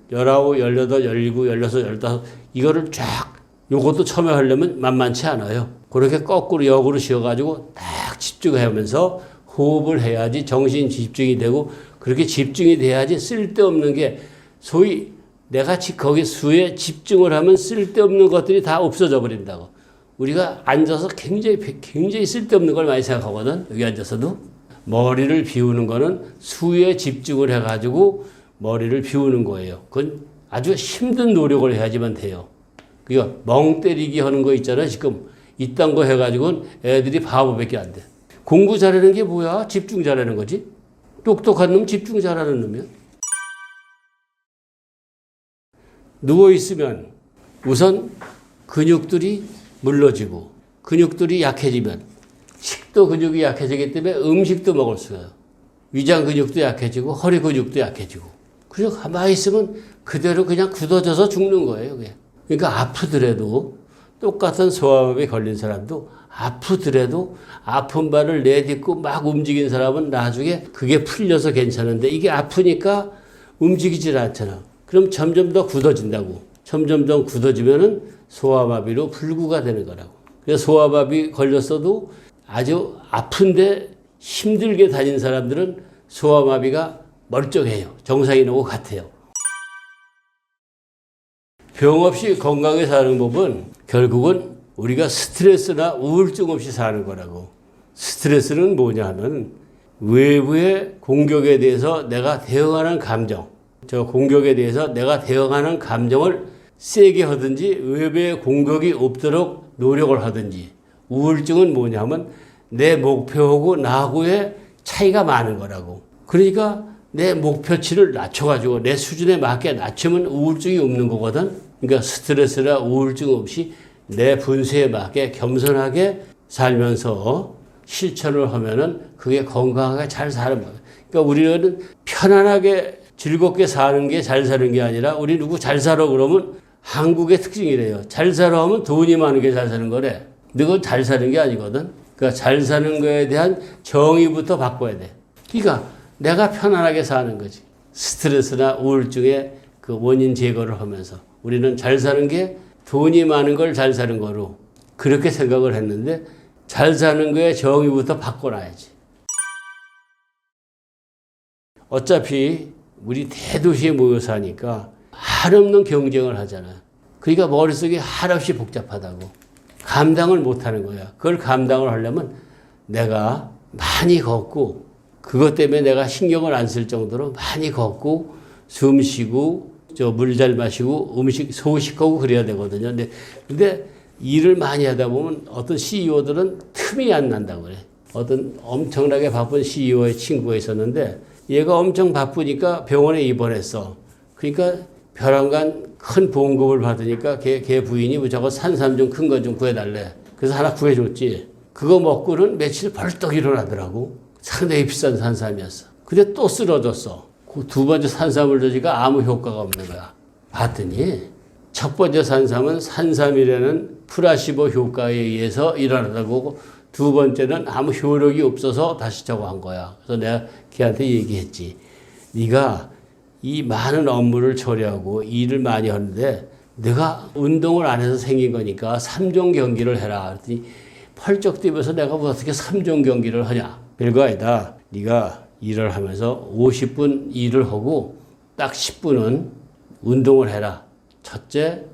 19, 18, 19, 16, 15, 이거를 쫙, 요것도 처음에 하려면 만만치 않아요. 그렇게 거꾸로 역으로 쉬어가지고 딱 집중하면서 호흡을 해야지 정신 집중이 되고, 그렇게 집중이 돼야지 쓸데없는 게, 소위 내가 거기 수에 집중을 하면 쓸데없는 것들이 다 없어져 버린다고. 우리가 앉아서 굉장히 쓸데없는 걸 많이 생각하거든. 여기 앉아서도. 머리를 비우는 거는 수에 집중을 해가지고 머리를 비우는 거예요. 그건 아주 힘든 노력을 해야지만 돼요. 그러니까 멍 때리기 하는 거 있잖아요. 지금 이딴 거 해가지고는 애들이 바보밖에 안 돼. 공부 잘하는 게 뭐야? 집중 잘하는 거지. 똑똑한 놈 집중 잘하는 놈이야. 누워있으면 우선 근육들이 물러지고 근육들이 약해지면 식도 근육이 약해지기 때문에 음식도 먹을 수가 없어요. 위장 근육도 약해지고 허리 근육도 약해지고 그냥 가만히 있으면 그대로 그냥 굳어져서 죽는 거예요. 그냥. 그러니까 아프더라도 똑같은 소아마비 걸린 사람도 아프더라도 아픈 발을 내딛고 막 움직인 사람은 나중에 그게 풀려서 괜찮은데 이게 아프니까 움직이질 않잖아. 그럼 점점 더 굳어진다고. 점점 더 굳어지면은 소아마비로 불구가 되는 거라고. 그래서 소아마비 걸렸어도 아주 아픈데 힘들게 다닌 사람들은 소아마비가 멀쩡해요. 정상인하고 같아요. 병 없이 건강하게 사는 법은 결국은 우리가 스트레스나 우울증 없이 사는 거라고. 스트레스는 뭐냐 하면 외부의 공격에 대해서 내가 대응하는 감정, 저 공격에 대해서 내가 대응하는 감정을 세게 하든지 외부의 공격이 없도록 노력을 하든지. 우울증은 뭐냐면 내 목표하고 나하고의 차이가 많은 거라고. 그러니까 내 목표치를 낮춰가지고 내 수준에 맞게 낮추면 우울증이 없는 거거든. 그러니까 스트레스나 우울증 없이 내 분수에 맞게 겸손하게 살면서 실천을 하면은 그게 건강하게 잘 사는 거예요. 그러니까 우리는 편안하게 즐겁게 사는 게 잘 사는 게 아니라 우리 누구 잘 살아 그러면 한국의 특징이래요. 잘 살아 하면 돈이 많은 게 잘 사는 거래. 근데 그건 잘 사는 게 아니거든. 그러니까 잘 사는 거에 대한 정의부터 바꿔야 돼. 그러니까 내가 편안하게 사는 거지. 스트레스나 우울증의 그 원인 제거를 하면서 우리는 잘 사는 게 돈이 많은 걸 잘 사는 거로 그렇게 생각을 했는데 잘 사는 거에 정의부터 바꿔놔야지. 어차피 우리 대도시에 모여 사니까 한없는 경쟁을 하잖아. 그러니까 머릿속이 한없이 복잡하다고. 감당을 못하는 거야. 그걸 감당을 하려면 내가 많이 걷고 그것 때문에 내가 신경을 안 쓸 정도로 많이 걷고 숨 쉬고 물 잘 마시고 음식 소식하고 그래야 되거든요. 근데 일을 많이 하다 보면 어떤 CEO들은 틈이 안 난다고 그래. 어떤 엄청나게 바쁜 CEO의 친구가 있었는데 얘가 엄청 바쁘니까 병원에 입원했어. 그러니까 벼랑간 큰 보험금을 받으니까 걔 부인이 무조건 산삼 좀 큰 거 좀 구해달래. 그래서 하나 구해줬지. 그거 먹고는 며칠 벌떡 일어나더라고. 상당히 비싼 산삼이었어. 근데 또 쓰러졌어. 그 두 번째 산삼을 주니까 아무 효과가 없는 거야. 봤더니 첫 번째 산삼은 산삼이라는 플라시보 효과에 의해서 일어나다고 두 번째는 아무 효력이 없어서 다시 저거 한 거야. 그래서 내가 걔한테 얘기했지. 네가 이 많은 업무를 처리하고 일을 많이 하는데 내가 운동을 안 해서 생긴 거니까 3종 경기를 해라. 그랬더니 펄쩍 뛰면서 내가 뭐 어떻게 3종 경기를 하냐. 별거 아니다. 네가 일을 하면서 50분 일을 하고 딱 10분은 운동을 해라. 첫째,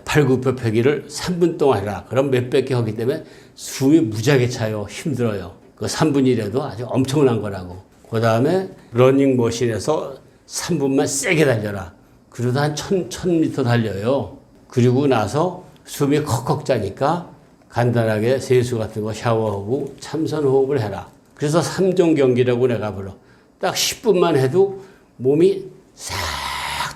팔굽혀펴기를 3분 동안 해라. 그럼 몇백 개 하기 때문에 숨이 무지하게 차요. 힘들어요. 그 3분이라도 아주 엄청난 거라고. 그 다음에 러닝머신에서 3분만 세게 달려라. 그러다 한 1000m 달려요. 그리고 나서 숨이 컥컥 짜니까 간단하게 세수 같은 거 샤워하고 참선 호흡을 해라. 그래서 3종 경기라고 내가 불러. 딱 10분만 해도 몸이 싹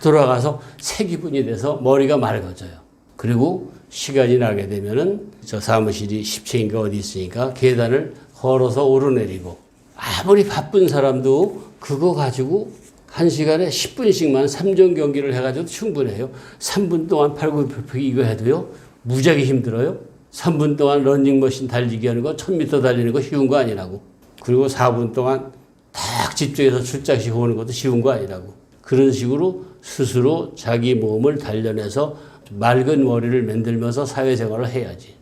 돌아가서 새 기분이 돼서 머리가 맑아져요. 그리고 시간이 나게 되면은 저 사무실이 10층인가 어디 있으니까 계단을 걸어서 오르내리고 아무리 바쁜 사람도 그거 가지고 1시간에 10분씩만 3종 경기를 해가지고 충분해요. 3분 동안 팔굽혀펴기 이거 해도요. 무지하게 힘들어요. 3분 동안 러닝머신 달리기 하는 거 1000m 달리는 거 쉬운 거 아니라고. 그리고 4분 동안 딱 집중해서 출장식 오는 것도 쉬운 거 아니라고. 그런 식으로 스스로 자기 몸을 단련해서 맑은 머리를 만들면서 사회생활을 해야지.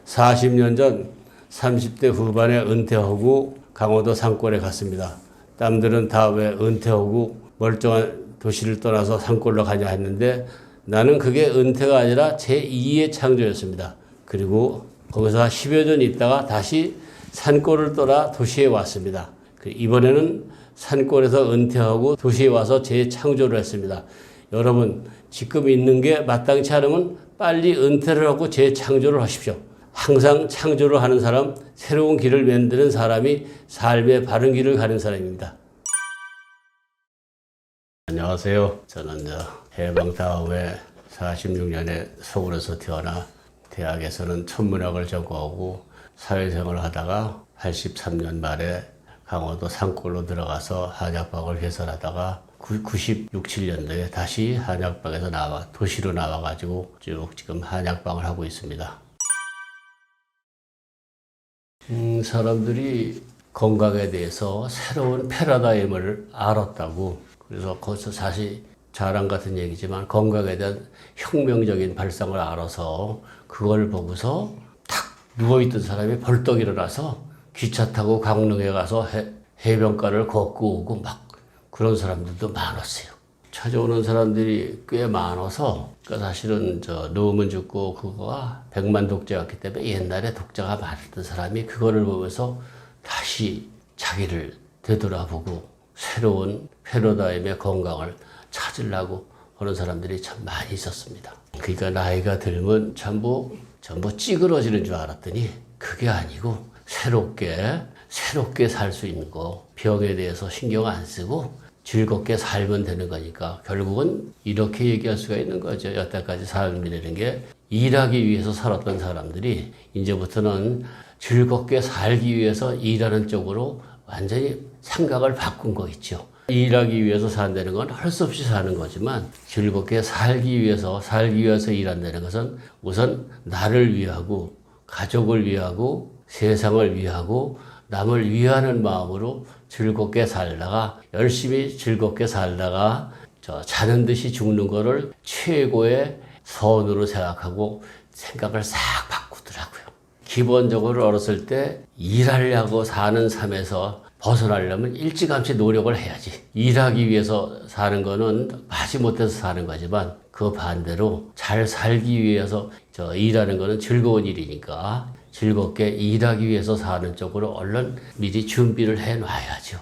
40년 전 30대 후반에 은퇴하고 강원도 산골에 갔습니다. 남들은 다 왜 은퇴하고 멀쩡한 도시를 떠나서 산골로 가냐 했는데 나는 그게 은퇴가 아니라 제2의 창조였습니다. 그리고 거기서 10여 년 있다가 다시 산골을 떠나 도시에 왔습니다. 이번에는 산골에서 은퇴하고 도시에 와서 재창조를 했습니다. 여러분 지금 있는 게 마땅치 않으면 빨리 은퇴를 하고 재창조를 하십시오. 항상 창조를 하는 사람, 새로운 길을 만드는 사람이 삶의 바른 길을 가는 사람입니다. 안녕하세요. 저는 해방 다음에 46년에 서울에서 태어나 대학에서는 천문학을 전공하고 사회생활을 하다가 83년 말에 강원도 산골로 들어가서 한약방을 개설하다가 96, 7년도에 다시 한약방에서 도시로 나와가지고 쭉 지금 한약방을 하고 있습니다. 사람들이 건강에 대해서 새로운 패러다임을 알았다고, 그래서 거기서 사실 자랑 같은 얘기지만 건강에 대한 혁명적인 발상을 알아서 그걸 보고서 탁 누워있던 사람이 벌떡 일어나서 기차 타고 강릉에 가서 해변가를 걷고 오고 막 그런 사람들도 많았어요. 찾아오는 사람들이 꽤 많아서, 그러니까 사실은 노문 죽고 그거가 100만 독자였기 때문에 옛날에 독자가 많았던 사람이 그거를 보면서 다시 자기를 되돌아보고 새로운 패러다임의 건강을 찾으려고 하는 사람들이 참 많이 있었습니다. 그러니까 나이가 들면 전부 찌그러지는 줄 알았더니 그게 아니고 새롭게 살 수 있는 거, 병에 대해서 신경 안 쓰고 즐겁게 살면 되는 거니까 결국은 이렇게 얘기할 수가 있는 거죠. 여태까지 삶이라는 게 일하기 위해서 살았던 사람들이 이제부터는 즐겁게 살기 위해서 일하는 쪽으로 완전히 생각을 바꾼 거 있죠. 일하기 위해서 산다는 건 할 수 없이 사는 거지만 즐겁게 살기 위해서 일한다는 것은 우선 나를 위하고 가족을 위하고 세상을 위하고 남을 위하는 마음으로 즐겁게 살다가 열심히 즐겁게 살다가 자는 듯이 죽는 거를 최고의 선으로 생각하고 생각을 싹 바꾸더라고요. 기본적으로 어렸을 때 일하려고 사는 삶에서 벗어나려면 일찌감치 노력을 해야지. 일하기 위해서 사는 거는 마지못해서 사는 거지만 그 반대로 잘 살기 위해서 일하는 거는 즐거운 일이니까 즐겁게 일하기 위해서 사는 쪽으로 얼른 미리 준비를 해놔야죠.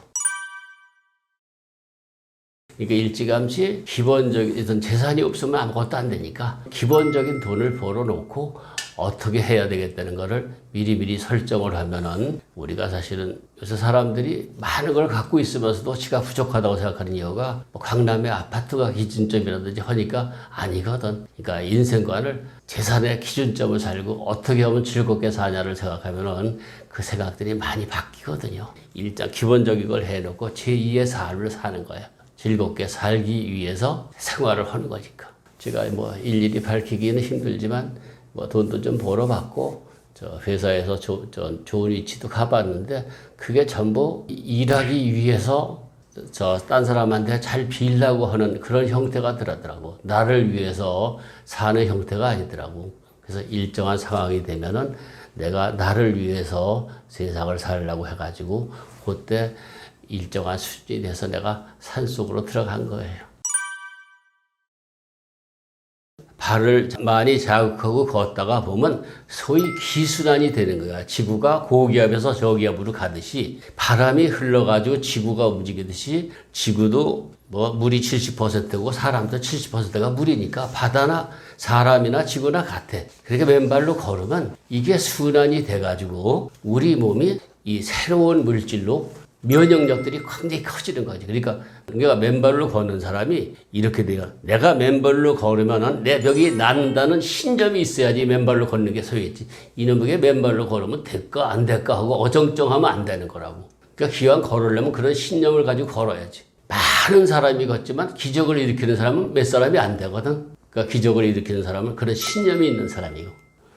그러니까 일찌감치 기본적인 재산이 없으면 아무것도 안 되니까 기본적인 돈을 벌어놓고 어떻게 해야 되겠다는 거를 미리미리 설정을 하면은, 우리가 사실은 요새 사람들이 많은 걸 갖고 있으면서도 지가 부족하다고 생각하는 이유가 강남의 아파트가 기준점이라든지 하니까 아니거든. 그러니까 인생관을 재산의 기준점을 살고 어떻게 하면 즐겁게 사냐를 생각하면은 그 생각들이 많이 바뀌거든요. 일단 기본적인 걸 해놓고 제2의 삶을 사는 거야. 즐겁게 살기 위해서 생활을 하는 거니까. 제가 일일이 밝히기는 힘들지만 돈도 좀 벌어봤고 회사에서 좋은 위치도 가봤는데 그게 전부 일하기 위해서 딴 사람한테 잘 빌려고 하는 그런 형태가 들었더라고. 나를 위해서 사는 형태가 아니더라고. 그래서 일정한 상황이 되면은 내가 나를 위해서 세상을 살려고 해가지고 그때 일정한 수준이 돼서 내가 산속으로 들어간 거예요. 발을 많이 자극하고 걷다가 보면 소위 기순환이 되는 거야. 지구가 고기압에서 저기압으로 가듯이 바람이 흘러가지고 지구가 움직이듯이 지구도 물이 70%고 사람도 70%가 물이니까 바다나 사람이나 지구나 같아. 그러니까 맨발로 걸으면 이게 순환이 돼가지고 우리 몸이 이 새로운 물질로 면역력들이 굉장히 커지는 거지. 그러니까 내가 맨발로 걷는 사람이 이렇게 돼요. 내가 맨발로 걸으면은 내 벽이 낫는다는 신점이 있어야지 맨발로 걷는 게 소용있지. 이놈에게 맨발로 걸으면 될까 안 될까 하고 어정쩡하면 안 되는 거라고. 그러니까 기왕 걸으려면 그런 신념을 가지고 걸어야지. 많은 사람이 걷지만 기적을 일으키는 사람은 몇 사람이 안 되거든. 그러니까 기적을 일으키는 사람은 그런 신념이 있는 사람이고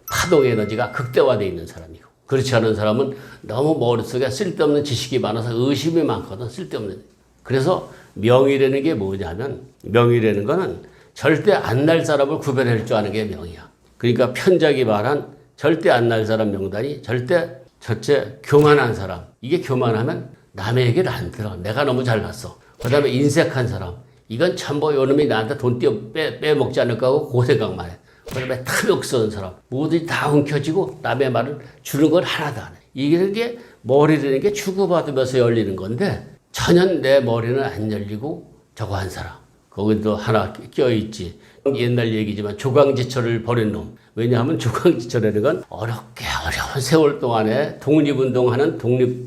파동 에너지가 극대화되어 있는 사람이고, 그렇지 않은 사람은 너무 머릿속에 쓸데없는 지식이 많아서 의심이 많거든. 쓸데없는. 그래서 명의라는 게 뭐냐면, 명의라는 거는 절대 안 날 사람을 구별할 줄 아는 게 명의야. 그러니까 편작이 말한 절대 안 날 사람 명단이 첫째 교만한 사람. 이게 교만하면 남의 얘기를 안 들어. 내가 너무 잘났어. 그 다음에 인색한 사람. 이건 전부 요놈이 나한테 돈 빼먹지 않을까 하고 그 생각만 해. 그 다음에 탐욕 쓰는 사람. 모두 다 움켜쥐고 남의 말을 주는 걸 하나도 안 해. 이게 머리라는 게 주고받으면서 열리는 건데 전혀 내 머리는 안 열리고 저거 한 사람. 거기 또 하나 껴있지. 옛날 얘기지만 조강지철을 벌인 놈. 왜냐하면 조강지철이라는 건 어렵게 어려운 세월 동안에 독립운동하는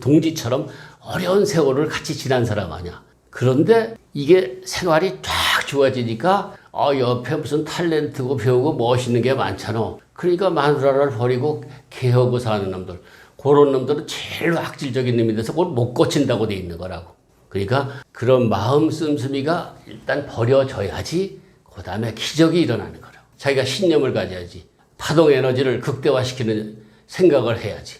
동지처럼 어려운 세월을 같이 지난 사람 아니야. 그런데 이게 생활이 쫙 좋아지니까 옆에 무슨 탤런트고 배우고 멋있는 게 많잖아. 그러니까 마누라를 버리고 개하고 사는 놈들. 그런 놈들은 제일 악질적인 놈이 돼서 그걸 못 고친다고 돼 있는 거라고. 그러니까 그런 마음 씀씀이가 일단 버려져야지 그 다음에 기적이 일어나는 거라고. 자기가 신념을 가져야지. 파동 에너지를 극대화시키는 생각을 해야지.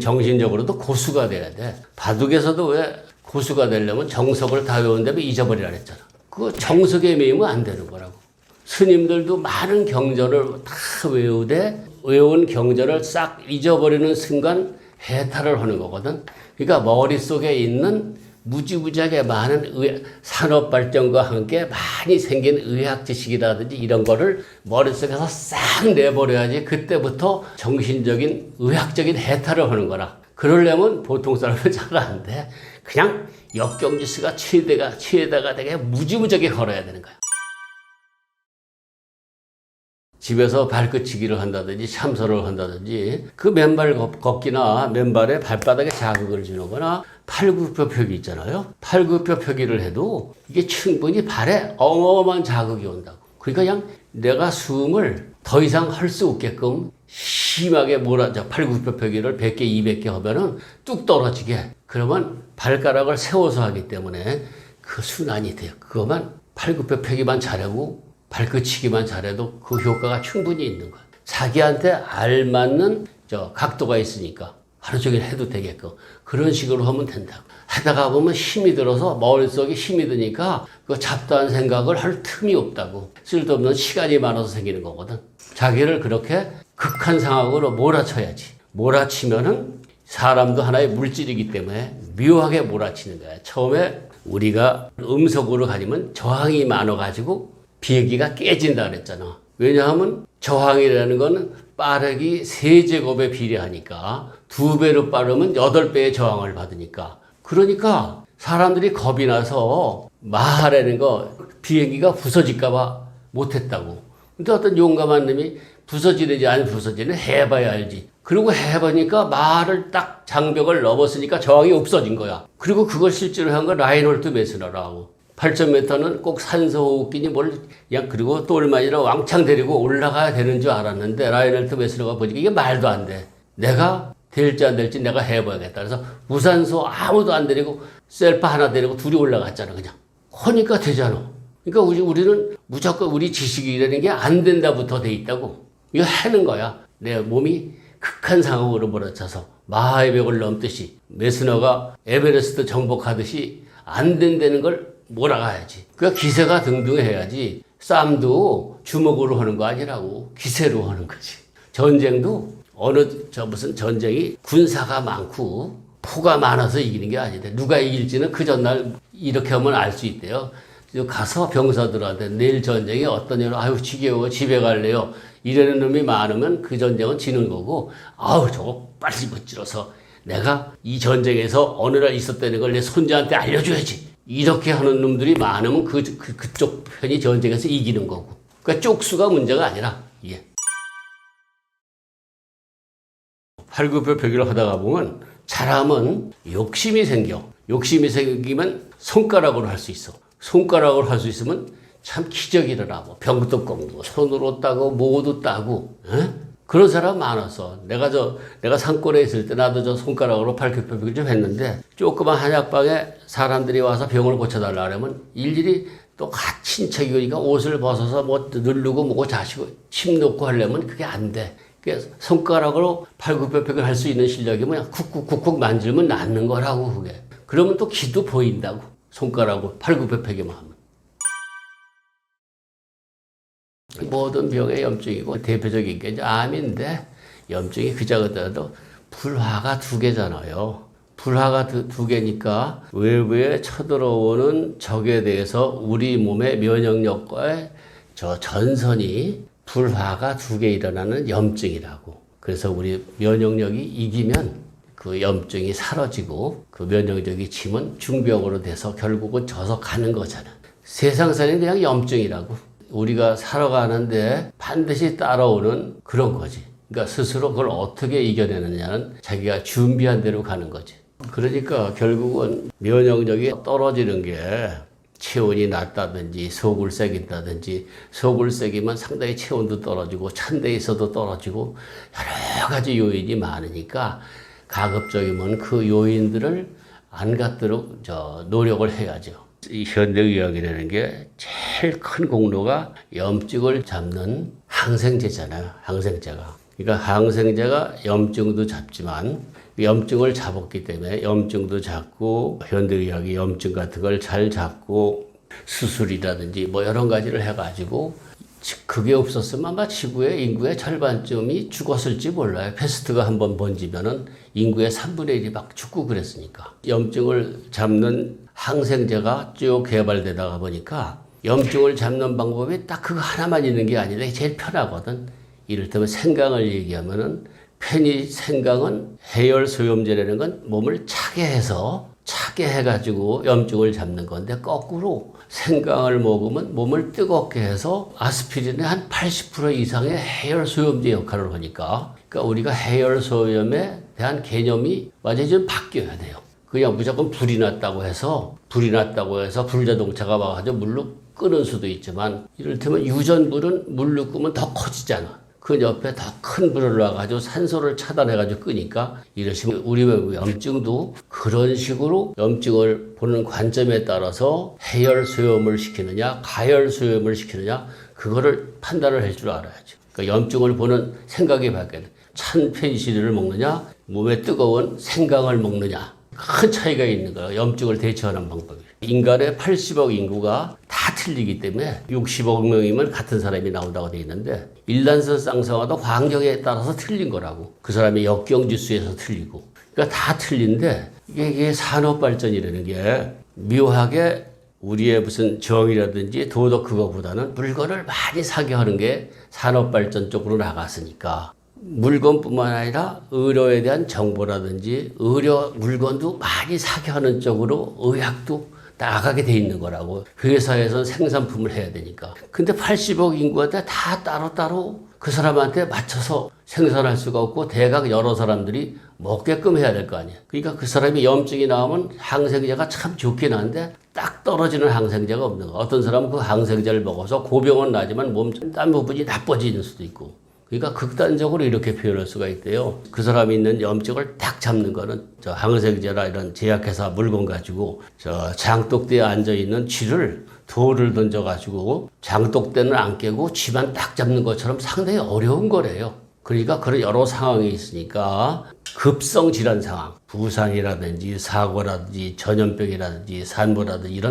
정신적으로도 고수가 돼야 돼. 바둑에서도 왜 고수가 되려면 정석을 다 외운 다음에 잊어버리라 그랬잖아. 그거 정석에 매이면 안 되는 거라고. 스님들도 많은 경전을 다 외우되 외운 경전을 싹 잊어버리는 순간 해탈을 하는 거거든. 그러니까 머릿속에 있는 무지무지하게 많은 산업 발전과 함께 많이 생긴 의학 지식이라든지 이런 거를 머릿속에서 싹 내버려야지 그때부터 정신적인 의학적인 해탈을 하는 거라. 그러려면 보통 사람은 잘 안 돼. 그냥 역경지수가 최대가 되게 무지무지하게 걸어야 되는 거야. 집에서 발끝치기를 한다든지 참선을 한다든지 그 맨발 걷기나 맨발에 발바닥에 자극을 주는 거나 팔굽혀 펴기 있잖아요. 팔굽혀 펴기를 해도 이게 충분히 발에 어마어마한 자극이 온다고. 그러니까 그냥 내가 숨을 더 이상 할 수 없게끔 심하게 팔굽혀 펴기를 100개, 200개 하면은 뚝 떨어지게. 그러면 발가락을 세워서 하기 때문에 그 순환이 돼요. 그것만 팔굽혀 펴기만 잘하고 발끝치기만 잘해도 그 효과가 충분히 있는 거야. 자기한테 알맞는 각도가 있으니까 하루 종일 해도 되게끔 그런 식으로 하면 된다고. 하다가 보면 힘이 들어서 머릿속에 힘이 드니까 그 잡다한 생각을 할 틈이 없다고. 쓸데없는 시간이 많아서 생기는 거거든. 자기를 그렇게 극한 상황으로 몰아쳐야지. 몰아치면은 사람도 하나의 물질이기 때문에 묘하게 몰아치는 거야. 처음에 우리가 음속으로 가지면 저항이 많아가지고 비행기가 깨진다 그랬잖아. 왜냐하면 저항이라는 건 빠르기 3제곱에 비례하니까 2배로 빠르면 8배의 저항을 받으니까. 그러니까 사람들이 겁이 나서 마하라는 거 비행기가 부서질까봐 못했다고. 근데 어떤 용감한 놈이 부서지는지 안 부서지는 해봐야 알지. 그리고 해보니까 마하를 딱 장벽을 넘었으니까 저항이 없어진 거야. 그리고 그걸 실제로 한 건 라인홀트 메스너라고. 8,000m는 꼭 산소호흡기니 그냥 그리고 똘만이나 왕창 데리고 올라가야 되는 줄 알았는데 라이널트 메스너가 보니까 이게 말도 안 돼. 내가 될지 안 될지 내가 해봐야겠다. 그래서 무산소 아무도 안 데리고 셀파 하나 데리고 둘이 올라갔잖아. 그냥. 하니까 되잖아. 그러니까 우리는 무조건 우리 지식이라는 게 안 된다부터 돼 있다고. 이거 하는 거야. 내 몸이 극한 상황으로 몰아쳐서 마하의 벽을 넘듯이 메스너가 에베레스트 정복하듯이 안 된다는 걸 몰아가야지. 그러니까 기세가 등등해야지. 싸움도 주먹으로 하는 거 아니라고. 기세로 하는 거지. 전쟁도 무슨 전쟁이 군사가 많고 포가 많아서 이기는 게 아닌데 누가 이길지는 그 전날 이렇게 하면 알 수 있대요. 가서 병사들한테 내일 전쟁이 어떤 일로 아유 지겨워 집에 갈래요. 이러는 놈이 많으면 그 전쟁은 지는 거고 저거 빨리 무찔러서 내가 이 전쟁에서 어느 날 있었다는 걸 내 손자한테 알려줘야지. 이렇게 하는 놈들이 많으면 그쪽 편이 전쟁에서 이기는 거고. 그러니까 쪽수가 문제가 아니라, 이게. 팔굽혀 펴기를 하다가 보면 잘하면 욕심이 생겨. 욕심이 생기면 손가락으로 할 수 있어. 손가락으로 할 수 있으면 참 기적이 일어나고 병도 꺾고 손으로 따고 모도 따고 그런 사람 많았어. 내가 산골에 있을 때 나도 저 손가락으로 팔굽혀 펴기 좀 했는데 조그만 한약방에 사람들이 와서 병을 고쳐달라 그러면 일일이 또 친척이니까 옷을 벗어서 누르고 뭐고 자시고 침 놓고 하려면 그게 안 돼. 그래서 손가락으로 팔굽혀 펴기를 할 수 있는 실력이면 쿡쿡쿡쿡 만들면 낫는 거라고 그게. 그러면 또 기도 보인다고. 손가락으로 팔굽혀 펴기만 하면. 모든 병의 염증이고 대표적인 게 이제 암인데 염증이 그저 그때도 불화가 2개잖아요. 불화가 두 개니까 외부에 쳐들어오는 적에 대해서 우리 몸의 면역력과의 전선이 불화가 2개 일어나는 염증이라고. 그래서 우리 면역력이 이기면 그 염증이 사라지고 그 면역력이 치면 중병으로 돼서 결국은 져서 가는 거잖아. 세상살이는 그냥 염증이라고. 우리가 살아가는데 반드시 따라오는 그런 거지. 그러니까 스스로 그걸 어떻게 이겨내느냐는 자기가 준비한 대로 가는 거지. 그러니까 결국은 면역력이 떨어지는 게 체온이 낮다든지 속을 새긴다든지, 속을 새기면 상당히 체온도 떨어지고 찬 데 있어도 떨어지고 여러 가지 요인이 많으니까 가급적이면 그 요인들을 안 갖도록 노력을 해야죠. 이 현대의학이라는 게 제일 큰 공로가 염증을 잡는 항생제잖아요. 항생제가. 그러니까 항생제가 염증도 잡지만 염증을 잡았기 때문에 염증도 잡고 현대의학이 염증 같은 걸 잘 잡고 수술이라든지 뭐 여러 가지를 해가지고 그게 없었으면 아마 지구의 인구의 절반쯤이 죽었을지 몰라요. 패스트가 한번 번지면은 인구의 3분의 1이 막 죽고 그랬으니까. 염증을 잡는 항생제가 쭉 개발되다가 보니까 염증을 잡는 방법이 딱 그거 하나만 있는 게 아니라 제일 편하거든. 이를테면 생강을 얘기하면은 생강은 해열 소염제라는 건 몸을 차게 해가지고 염증을 잡는 건데 거꾸로 생강을 먹으면 몸을 뜨겁게 해서 아스피린의 한 80% 이상의 해열 소염제 역할을 하니까 그러니까 우리가 해열 소염에 대한 개념이 완전히 좀 바뀌어야 돼요. 그냥 무조건 불이 났다고 해서 불자동차가 와가지고 물로 끄는 수도 있지만 이를테면 유전불은 물로 끄면 더 커지잖아. 그 옆에 더 큰 불을 놔가지고 산소를 차단해가지고 끄니까 이러시면 우리 염증도 그런 식으로 염증을 보는 관점에 따라서 해열 소염을 시키느냐 가열 소염을 시키느냐 그거를 판단을 할 줄 알아야죠. 그러니까 염증을 보는 생각이 바뀌어야 돼. 찬 페니실린을 먹느냐 몸에 뜨거운 생강을 먹느냐 큰 차이가 있는 거예요. 염증을 대처하는 방법이. 인간의 80억 인구가 다 틀리기 때문에 60억 명이면 같은 사람이 나온다고 되어 있는데 일란성 쌍성화도 환경에 따라서 틀린 거라고. 그 사람이 역경지수에서 틀리고. 그러니까 다 틀린데 이게 산업발전이라는 게 묘하게 우리의 무슨 정의라든지 도덕 그거보다는 물건을 많이 사게 하는 게 산업발전 쪽으로 나갔으니까 물건뿐만 아니라 의료에 대한 정보라든지 의료 물건도 많이 사게 하는 쪽으로 의학도 나가게 돼 있는 거라고. 회사에서 생산품을 해야 되니까. 근데 80억 인구한테 다 따로따로 그 사람한테 맞춰서 생산할 수가 없고 대각 여러 사람들이 먹게끔 해야 될 거 아니에요. 그러니까 그 사람이 염증이 나오면 항생제가 참 좋긴 한데 딱 떨어지는 항생제가 없는 거야. 어떤 사람은 그 항생제를 먹어서 고병은 나지만 몸 딴 부분이 나빠지는 수도 있고. 그러니까 극단적으로 이렇게 표현할 수가 있대요. 그 사람이 있는 염증을 딱 잡는 거는 항생제나 이런 제약회사 물건 가지고 장독대에 앉아있는 쥐를 돌을 던져가지고 장독대는 안 깨고 쥐만 딱 잡는 것처럼 상당히 어려운 거래요. 그러니까 그런 여러 상황이 있으니까 급성 질환 상황, 부상이라든지 사고라든지 전염병이라든지 산모라든지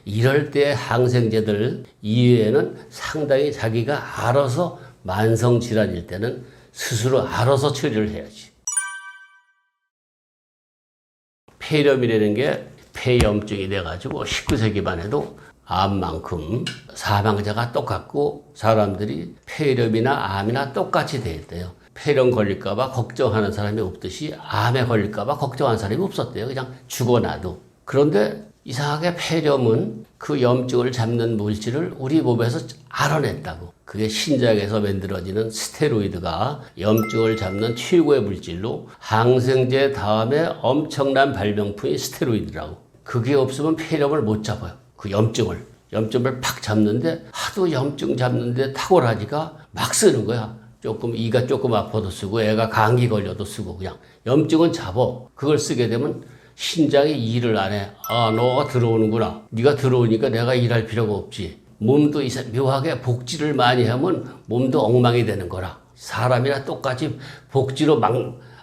이럴 때 항생제들 이외에는 상당히 자기가 알아서 만성 질환일 때는 스스로 알아서 처리를 해야지. 폐렴이라는 게 폐염증이 돼가지고 19세기만 해도 암만큼 사망자가 똑같고 사람들이 폐렴이나 암이나 똑같이 돼 있대요. 폐렴 걸릴까봐 걱정하는 사람이 없듯이 암에 걸릴까봐 걱정하는 사람이 없었대요. 그냥 죽어나도. 그런데 이상하게 폐렴은 그 염증을 잡는 물질을 우리 몸에서 알아냈다고. 그게 신장에서 만들어지는 스테로이드가 염증을 잡는 최고의 물질로 항생제 다음에 엄청난 발명품이 스테로이드라고. 그게 없으면 폐렴을 못 잡아요. 그 염증을 팍 잡는데 하도 염증 잡는데 탁월하니까 막 쓰는 거야. 이가 조금 아파도 쓰고 애가 감기 걸려도 쓰고 그냥 염증은 잡어. 그걸 쓰게 되면 신장이 일을 안 해. 아, 너가 들어오는구나. 네가 들어오니까 내가 일할 필요가 없지. 몸도 묘하게 복지를 많이 하면 몸도 엉망이 되는 거라. 사람이나 똑같이 복지로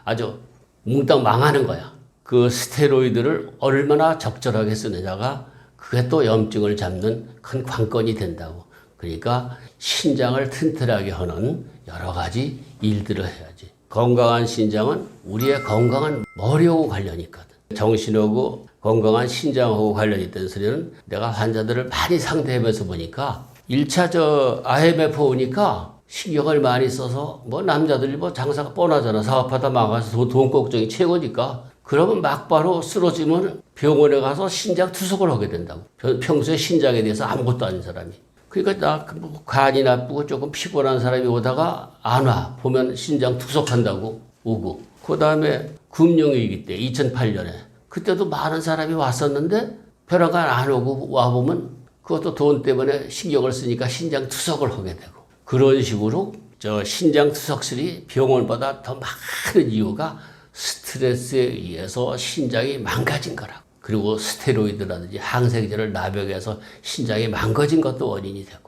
아주 뭉땅 망하는 거야. 그 스테로이드를 얼마나 적절하게 쓰느냐가 그게 또 염증을 잡는 큰 관건이 된다고. 그러니까 신장을 튼튼하게 하는 여러 가지 일들을 해야지. 건강한 신장은 우리의 건강한 머리하고 관련이 있거든. 정신하고 건강한 신장하고 관련이 있다는 소리는 내가 환자들을 많이 상대하면서 보니까 1차 IMF 오니까 신경을 많이 써서 남자들이 장사가 뻔하잖아. 사업하다 망가서 돈 걱정이 최고니까 그러면 막바로 쓰러지면 병원에 가서 신장 투석을 하게 된다고. 평소에 신장에 대해서 아무것도 아닌 사람이. 그러니까 나뭐 간이 나쁘고 조금 피곤한 사람이 오다가 안 와. 보면 신장 투석한다고 오고. 그 다음에 금융위기 때 2008년에 그때도 많은 사람이 왔었는데 벼랑간 안 오고 와보면 그것도 돈 때문에 신경을 쓰니까 신장 투석을 하게 되고. 그런 식으로 저 신장 투석술이 병원보다 더 많은 이유가 스트레스에 의해서 신장이 망가진 거라고. 그리고 스테로이드라든지 항생제를 나병해서 신장이 망가진 것도 원인이 되고.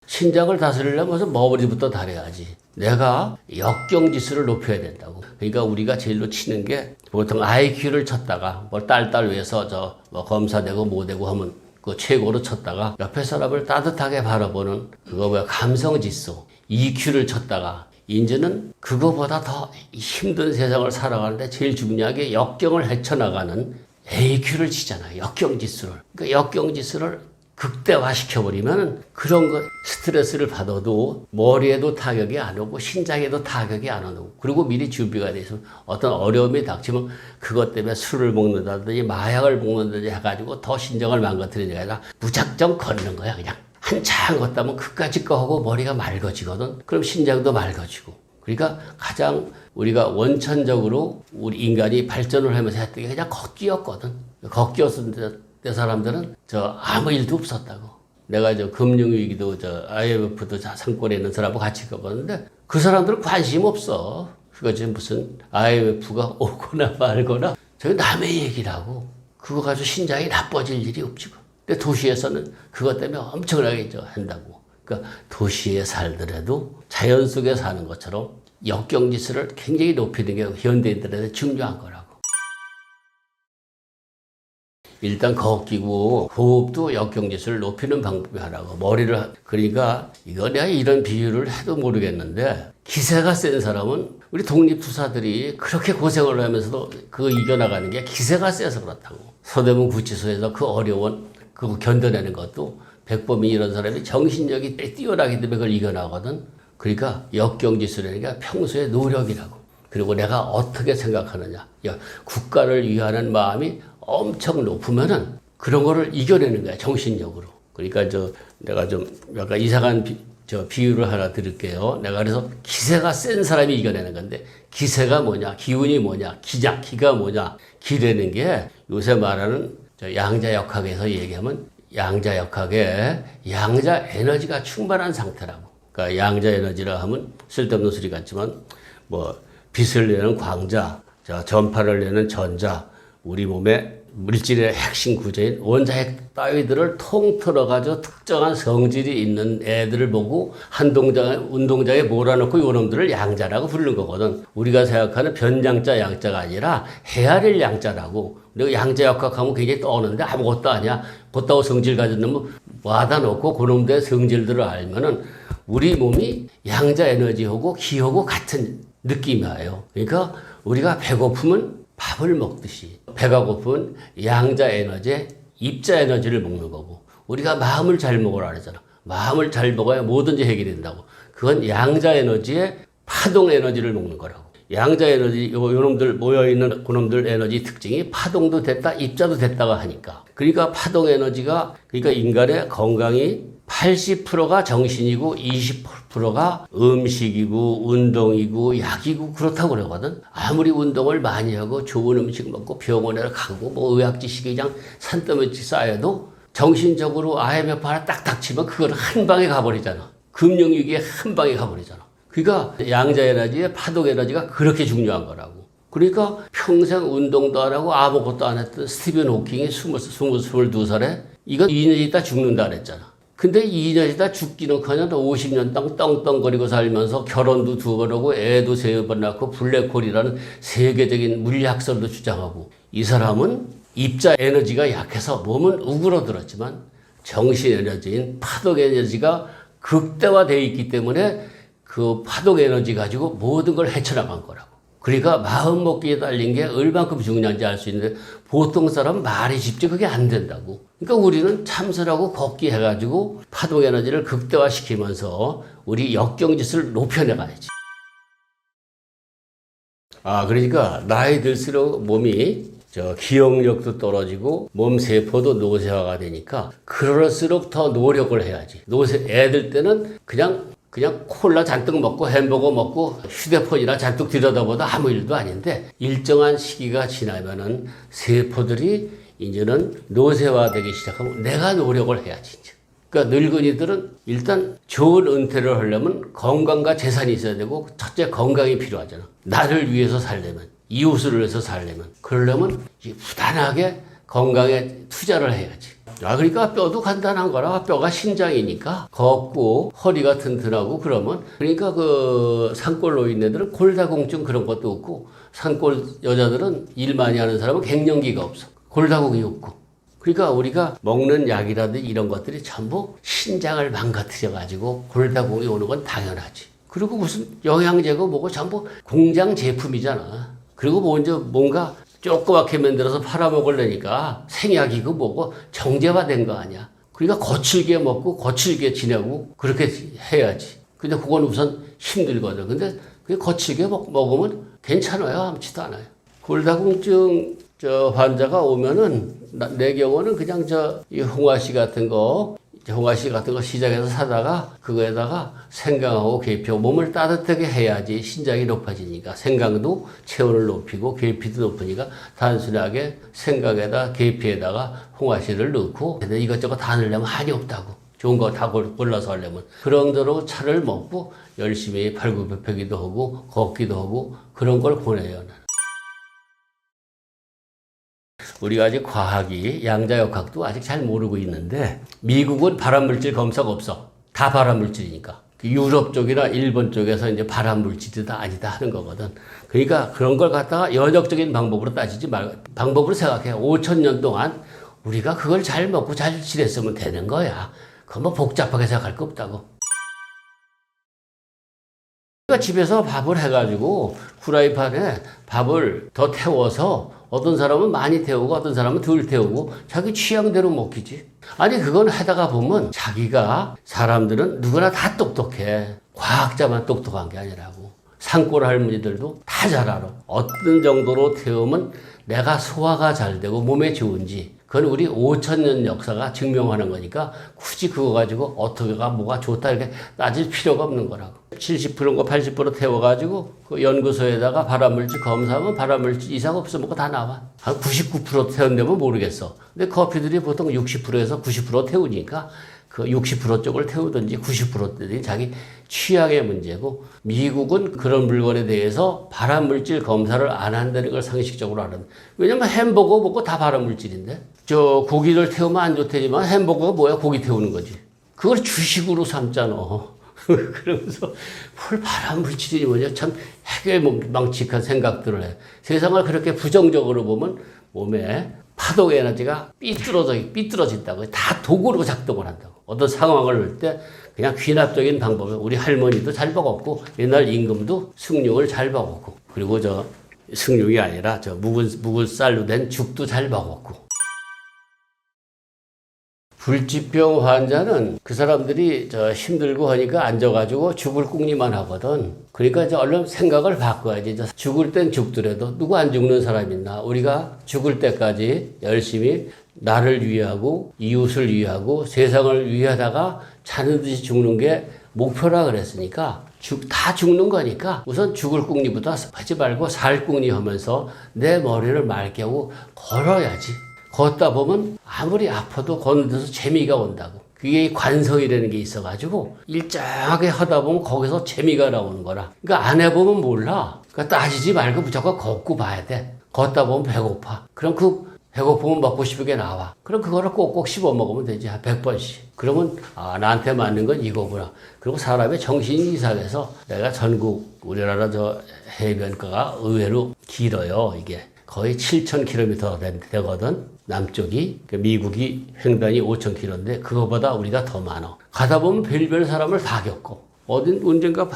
신장을 다스리려면 우선 머리부터 다려야지. 내가 역경지수를 높여야 된다고. 그러니까 우리가 제일로 치는 게 보통 IQ를 쳤다가 뭘 딸딸 위해서 저 뭐 검사되고 뭐 되고 하면 그 최고로 쳤다가 옆에 사람을 따뜻하게 바라보는 그거 뭐야 감성지수 EQ를 쳤다가 이제는 그거보다 더 힘든 세상을 살아가는데 제일 중요한 게 역경을 헤쳐나가는 AQ를 치잖아요. 역경지수를. 그러니까 역경지수를 극대화시켜버리면 그런 거 스트레스를 받아도 머리에도 타격이 안 오고 신장에도 타격이 안 오고 그리고 미리 준비가 돼 있으면 어떤 어려움이 닥치면 그것 때문에 술을 먹는다든지 마약을 먹는다든지 해가지고 더 신장을 망가뜨리는 게 아니라 무작정 걷는 거야 그냥. 한참 걷다면 그까짓 거 하고 머리가 맑아지거든. 그럼 신장도 맑아지고. 그러니까 가장 우리가 원천적으로 우리 인간이 발전을 하면서 했던 게 그냥 걷기였거든. 걷기였을 때 사람들은 저 아무 일도 없었다고. 내가 저 금융위기도 저 IMF도 상권에 있는 사람하고 같이 가봤는데 그 사람들은 관심 없어. 그거 지금 무슨 IMF가 오거나 말거나 저게 남의 얘기라고. 그거 가지고 신장이 나빠질 일이 없지. 근데 도시에서는 그것 때문에 엄청나게 한다고. 그러니까 도시에 살더라도 자연 속에 사는 것처럼 역경지수를 굉장히 높이는 게 현대인들한테 중요한 거라고. 일단 걷기고 호흡도 역경지수를 높이는 방법이 하나고 머리를 그러니까 이거 내가 이런 비유를 해도 모르겠는데 기세가 센 사람은 우리 독립투사들이 그렇게 고생을 하면서도 그거 이겨나가는 게 기세가 세서 그렇다고. 서대문 구치소에서 그 어려운 그거 견뎌내는 것도 백범인 이런 사람이 정신력이 뛰어나기 때문에 그걸 이겨나거든. 그러니까 역경지수라는 게 평소의 노력이라고. 그리고 내가 어떻게 생각하느냐. 국가를 위하는 마음이 엄청 높으면은 그런 거를 이겨내는 거야, 정신력으로. 그러니까 내가 좀 약간 이상한 비유를 하나 드릴게요. 내가 그래서 기세가 센 사람이 이겨내는 건데, 기세가 뭐냐, 기운이 뭐냐, 기가 뭐냐, 기라는 게 요새 말하는 양자역학에서 얘기하면 양자역학에 양자 에너지가 충만한 상태라고. 그러니까 양자 에너지라 하면 쓸데없는 소리 같지만 뭐 빛을 내는 광자, 전파를 내는 전자, 우리 몸의 물질의 핵심 구조인 원자핵 따위들을 통틀어가지고 특정한 성질이 있는 애들을 보고 한 운동장에 몰아넣고 요놈들을 양자라고 부르는 거거든. 우리가 생각하는 변양자 양자가 아니라 헤아릴 양자라고. 내가 양자역학하면 굉장히 떠오르는데 아무것도 아니야. 곧다고 성질 가진 놈은 와다 놓고 그놈들의 성질들을 알면은 우리 몸이 양자 에너지하고 기하고 같은 느낌이에요. 그러니까 우리가 배고프면 밥을 먹듯이 배가 고픈 양자 에너지에 입자 에너지를 먹는 거고 우리가 마음을 잘 먹으라 그러잖아. 마음을 잘 먹어야 뭐든지 해결이 된다고. 그건 양자 에너지에 파동 에너지를 먹는 거라고. 양자 에너지 요놈들 모여있는 그놈들 에너지 특징이 파동도 됐다 입자도 됐다가 하니까. 그러니까 파동 에너지가 그러니까 인간의 건강이 80%가 정신이고 20%가 음식이고 운동이고 약이고 그렇다고 그러거든. 아무리 운동을 많이 하고 좋은 음식 먹고 병원에 가고 뭐 의학 지식이 그냥 산더미치 쌓여도 정신적으로 IMF 하나 딱 닥치면 그걸 한 방에 가버리잖아. 금융위기에 한 방에 가버리잖아. 그러니까 양자 에너지의 파동 에너지가 그렇게 중요한 거라고. 그러니까 평생 운동도 안 하고 아무것도 안 했던 스티븐 호킹이 22살에 이건 2년 있다 죽는다 그랬잖아. 근데 2년 있다 죽기는커녕 50년 떵떵거리고 살면서 결혼도 2번 하고 애도 3번 낳고 블랙홀이라는 세계적인 물리학설도 주장하고 이 사람은 입자 에너지가 약해서 몸은 우그러들었지만 정신 에너지인 파동 에너지가 극대화되어 있기 때문에 그 파동 에너지 가지고 모든 걸 헤쳐나간 거라고. 그러니까 마음먹기에 달린 게 얼만큼 중요한지 알 수 있는데 보통 사람은 말이 쉽지 그게 안 된다고. 그러니까 우리는 참선하고 걷기 해가지고 파동 에너지를 극대화시키면서 우리 역경지수를 높여내가야지. 그러니까 나이 들수록 몸이 기억력도 떨어지고 몸 세포도 노쇠화가 되니까 그럴수록 더 노력을 해야지. 애들 때는 그냥 콜라 잔뜩 먹고 햄버거 먹고 휴대폰이나 잔뜩 들여다보다 아무 일도 아닌데 일정한 시기가 지나면은 세포들이 이제는 노쇠화되기 시작하면 내가 노력을 해야지. 그러니까 늙은이들은 일단 좋은 은퇴를 하려면 건강과 재산이 있어야 되고 첫째 건강이 필요하잖아. 나를 위해서 살려면, 이웃을 위해서 살려면, 그러려면 부단하게 건강에 투자를 해야지. 그러니까 뼈도 간단한 거라. 뼈가 신장이니까 걷고 허리가 튼튼하고 그러면, 그러니까 그 산골 노인네들은 골다공증 그런 것도 없고, 산골 여자들은 일 많이 하는 사람은 갱년기가 없어. 골다공이 없고. 그러니까 우리가 먹는 약이라든지 이런 것들이 전부 신장을 망가뜨려가지고 골다공이 오는 건 당연하지. 그리고 무슨 영양제고 뭐고 전부 공장 제품이잖아. 그리고 먼저 뭔가 조그맣게 만들어서 팔아먹으려니까 생약이고 뭐고 정제화된 거 아니야. 그러니까 거칠게 먹고 거칠게 지내고 그렇게 해야지. 근데 그건 우선 힘들거든. 근데 그게 거칠게 먹으면 괜찮아요. 아무렇지도 않아요. 골다공증 환자가 오면은 내 경우는 그냥 이 홍화씨 같은 거 시장에서 사다가 그거에다가 생강하고 계피하고 몸을 따뜻하게 해야지 신장이 높아지니까 생강도 체온을 높이고 계피도 높으니까 단순하게 생강에다 계피에다가 홍화씨를 넣고 이것저것 다 넣으려면 한이 없다고. 좋은 거 다 골라서 하려면 그런 대로 차를 먹고 열심히 발굽혀펴기도 하고 걷기도 하고 그런 걸 보내요. 우리가 아직 과학이 양자역학도 아직 잘 모르고 있는데 미국은 발암물질 검사가 없어. 다 발암물질이니까. 유럽 쪽이나 일본 쪽에서 이제 발암물질이다 아니다 하는 거거든. 그러니까 그런 걸 갖다가 연역적인 방법으로 따지지 말고 방법으로 생각해. 5,000년 동안 우리가 그걸 잘 먹고 잘 지냈으면 되는 거야. 그거 뭐 복잡하게 생각할 거 없다고. 그러니까 집에서 밥을 해가지고 후라이팬에 밥을 더 태워서 어떤 사람은 많이 태우고 어떤 사람은 덜 태우고 자기 취향대로 먹기지. 아니 그건 하다가 보면 사람들은 누구나 다 똑똑해. 과학자만 똑똑한 게 아니라고. 산골 할머니들도 다 잘 알아. 어떤 정도로 태우면 내가 소화가 잘 되고 몸에 좋은지. 그건 우리 5,000년 역사가 증명하는 거니까 굳이 그거 가지고 어떻게가 뭐가 좋다 이렇게 따질 필요가 없는 거라고. 70%가 80% 태워가지고 그 연구소에다가 발암물질 검사하면 발암물질 이상 없으면 다 나와. 한 99% 태운다면 모르겠어. 근데 커피들이 보통 60%에서 90% 태우니까 그 60% 쪽을 태우든지 90%들이 자기 취향의 문제고 미국은 그런 물건에 대해서 발암물질 검사를 안 한다는 걸 상식적으로 아는. 왜냐면 햄버거 먹고 다 발암물질인데 고기를 태우면 안 좋다지만 햄버거가 뭐야? 고기 태우는 거지. 그걸 주식으로 삼잖아. 그러면서 뭘 발암물질이 뭐냐 참 해괴망측한 생각들을 해. 세상을 그렇게 부정적으로 보면 몸에 파동 에너지가 삐뚤어진다고. 다 도구로 작동을 한다고. 어떤 상황을 할 때 그냥 귀납적인 방법에 우리 할머니도 잘 먹었고 옛날 임금도 숭늉을 잘 먹었고 그리고 숭늉이 아니라 묵은 쌀로 된 죽도 잘 먹었고. 불치병 환자는 그 사람들이 힘들고 하니까 앉아가지고 죽을 꿍리만 하거든. 그러니까 이제 얼른 생각을 바꿔야지. 죽을 땐 죽더라도 누구 안 죽는 사람 있나? 우리가 죽을 때까지 열심히 나를 위하고 이웃을 위하고 세상을 위하다가 자는 듯이 죽는 게 목표라 그랬으니까 다 죽는 거니까 우선 죽을 꿍리부터 하지 말고 살 꿍리 하면서 내 머리를 맑게 하고 걸어야지. 걷다 보면 아무리 아파도 걷는 데서 재미가 온다고. 그게 관성이라는 게 있어가지고 일정하게 하다 보면 거기서 재미가 나오는 거라. 그러니까 안 해보면 몰라. 그러니까 따지지 말고 무조건 걷고 봐야 돼. 걷다 보면 배고파. 그럼 배고프면 먹고 싶은 게 나와. 그럼 그거를 꼭꼭 씹어 먹으면 되지. 한 100번씩. 그러면 나한테 맞는 건 이거구나. 그리고 사람의 정신이 이상해서 내가 전국 우리나라 해변가가 의외로 길어요. 이게. 거의 7,000km 되거든. 남쪽이. 미국이 횡단이 5,000km인데 그거보다 우리가 더 많아. 가다 보면 별별 사람을 다 겪고. 언젠가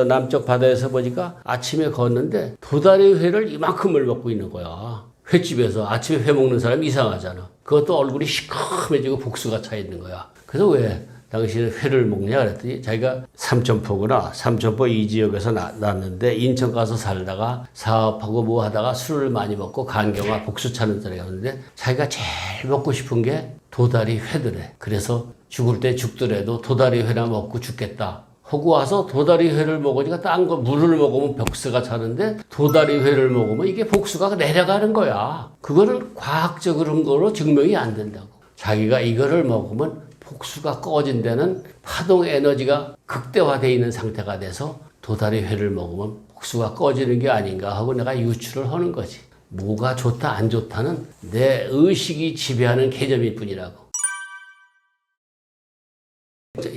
남쪽 바다에서 보니까 아침에 걷는데 도다리 회를 이만큼을 먹고 있는 거야. 횟집에서 아침에 회 먹는 사람이 이상하잖아. 그것도 얼굴이 시커매지고 복수가 차 있는 거야. 그래서 왜? 당신은 회를 먹냐 그랬더니 자기가 삼천포구나. 삼천포 이 지역에서 났는데 인천 가서 살다가 사업하고 뭐 하다가 술을 많이 먹고 간경화 복수 차는 사람이었는데 자기가 제일 먹고 싶은 게 도다리 회더래. 그래서 죽을 때 죽더라도 도다리 회나 먹고 죽겠다. 하고 와서 도다리 회를 먹으니까 딴 거 물을 먹으면 복수가 차는데 도다리 회를 먹으면 이게 복수가 내려가는 거야. 그거는 과학적으로 거로 증명이 안 된다고. 자기가 이거를 먹으면 복수가 꺼진 데는 파동 에너지가 극대화되어 있는 상태가 돼서 도다리 회를 먹으면 복수가 꺼지는 게 아닌가 하고 내가 유추를 하는 거지. 뭐가 좋다 안 좋다는 내 의식이 지배하는 개념일 뿐이라고.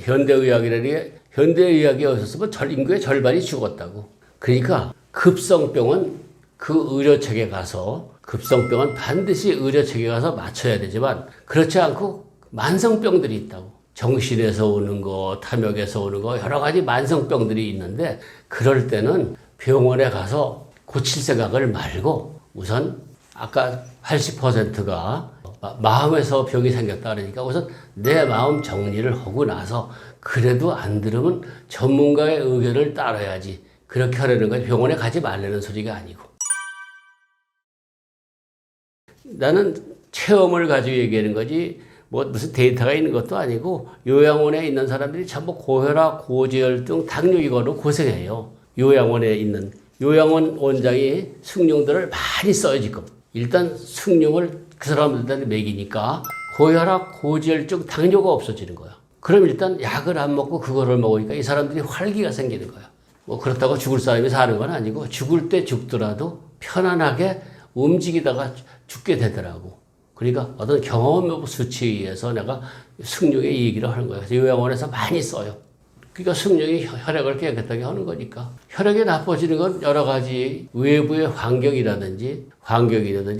현대의학이라는 게 현대의학이 없었으면 인구의 절반이 죽었다고. 그러니까 급성병은 그 의료책에 가서 급성병은 반드시 의료책에 가서 맞춰야 되지만 그렇지 않고 만성병들이 있다고. 정신에서 오는 거, 탐욕에서 오는 거 여러 가지 만성병들이 있는데 그럴 때는 병원에 가서 고칠 생각을 말고 우선 아까 80%가 마음에서 병이 생겼다 그러니까 우선 내 마음 정리를 하고 나서 그래도 안 들으면 전문가의 의견을 따라야지. 그렇게 하려는 거지. 병원에 가지 말라는 소리가 아니고. 나는 체험을 가지고 얘기하는 거지 뭐 무슨 데이터가 있는 것도 아니고 요양원에 있는 사람들이 전부 고혈압, 고지혈증, 당뇨 이거로 고생해요. 요양원에 있는 요양원 원장이 숭늉들을 많이 써요 지금. 일단 숭늉을 그 사람들한테 먹이니까 고혈압, 고지혈증, 당뇨가 없어지는 거야. 그럼 일단 약을 안 먹고 그거를 먹으니까 이 사람들이 활기가 생기는 거야. 뭐 그렇다고 죽을 사람이 사는 건 아니고 죽을 때 죽더라도 편안하게 움직이다가 죽게 되더라고. 그러니까 어떤 경험 수치에 의해서 내가 숭늉의 얘기를 하는 거예요. 요양원에서 많이 써요. 그러니까 숭늉이 혈액을 깨끗하게 하는 거니까. 혈액이 나빠지는 건 여러 가지 외부의 환경이라든지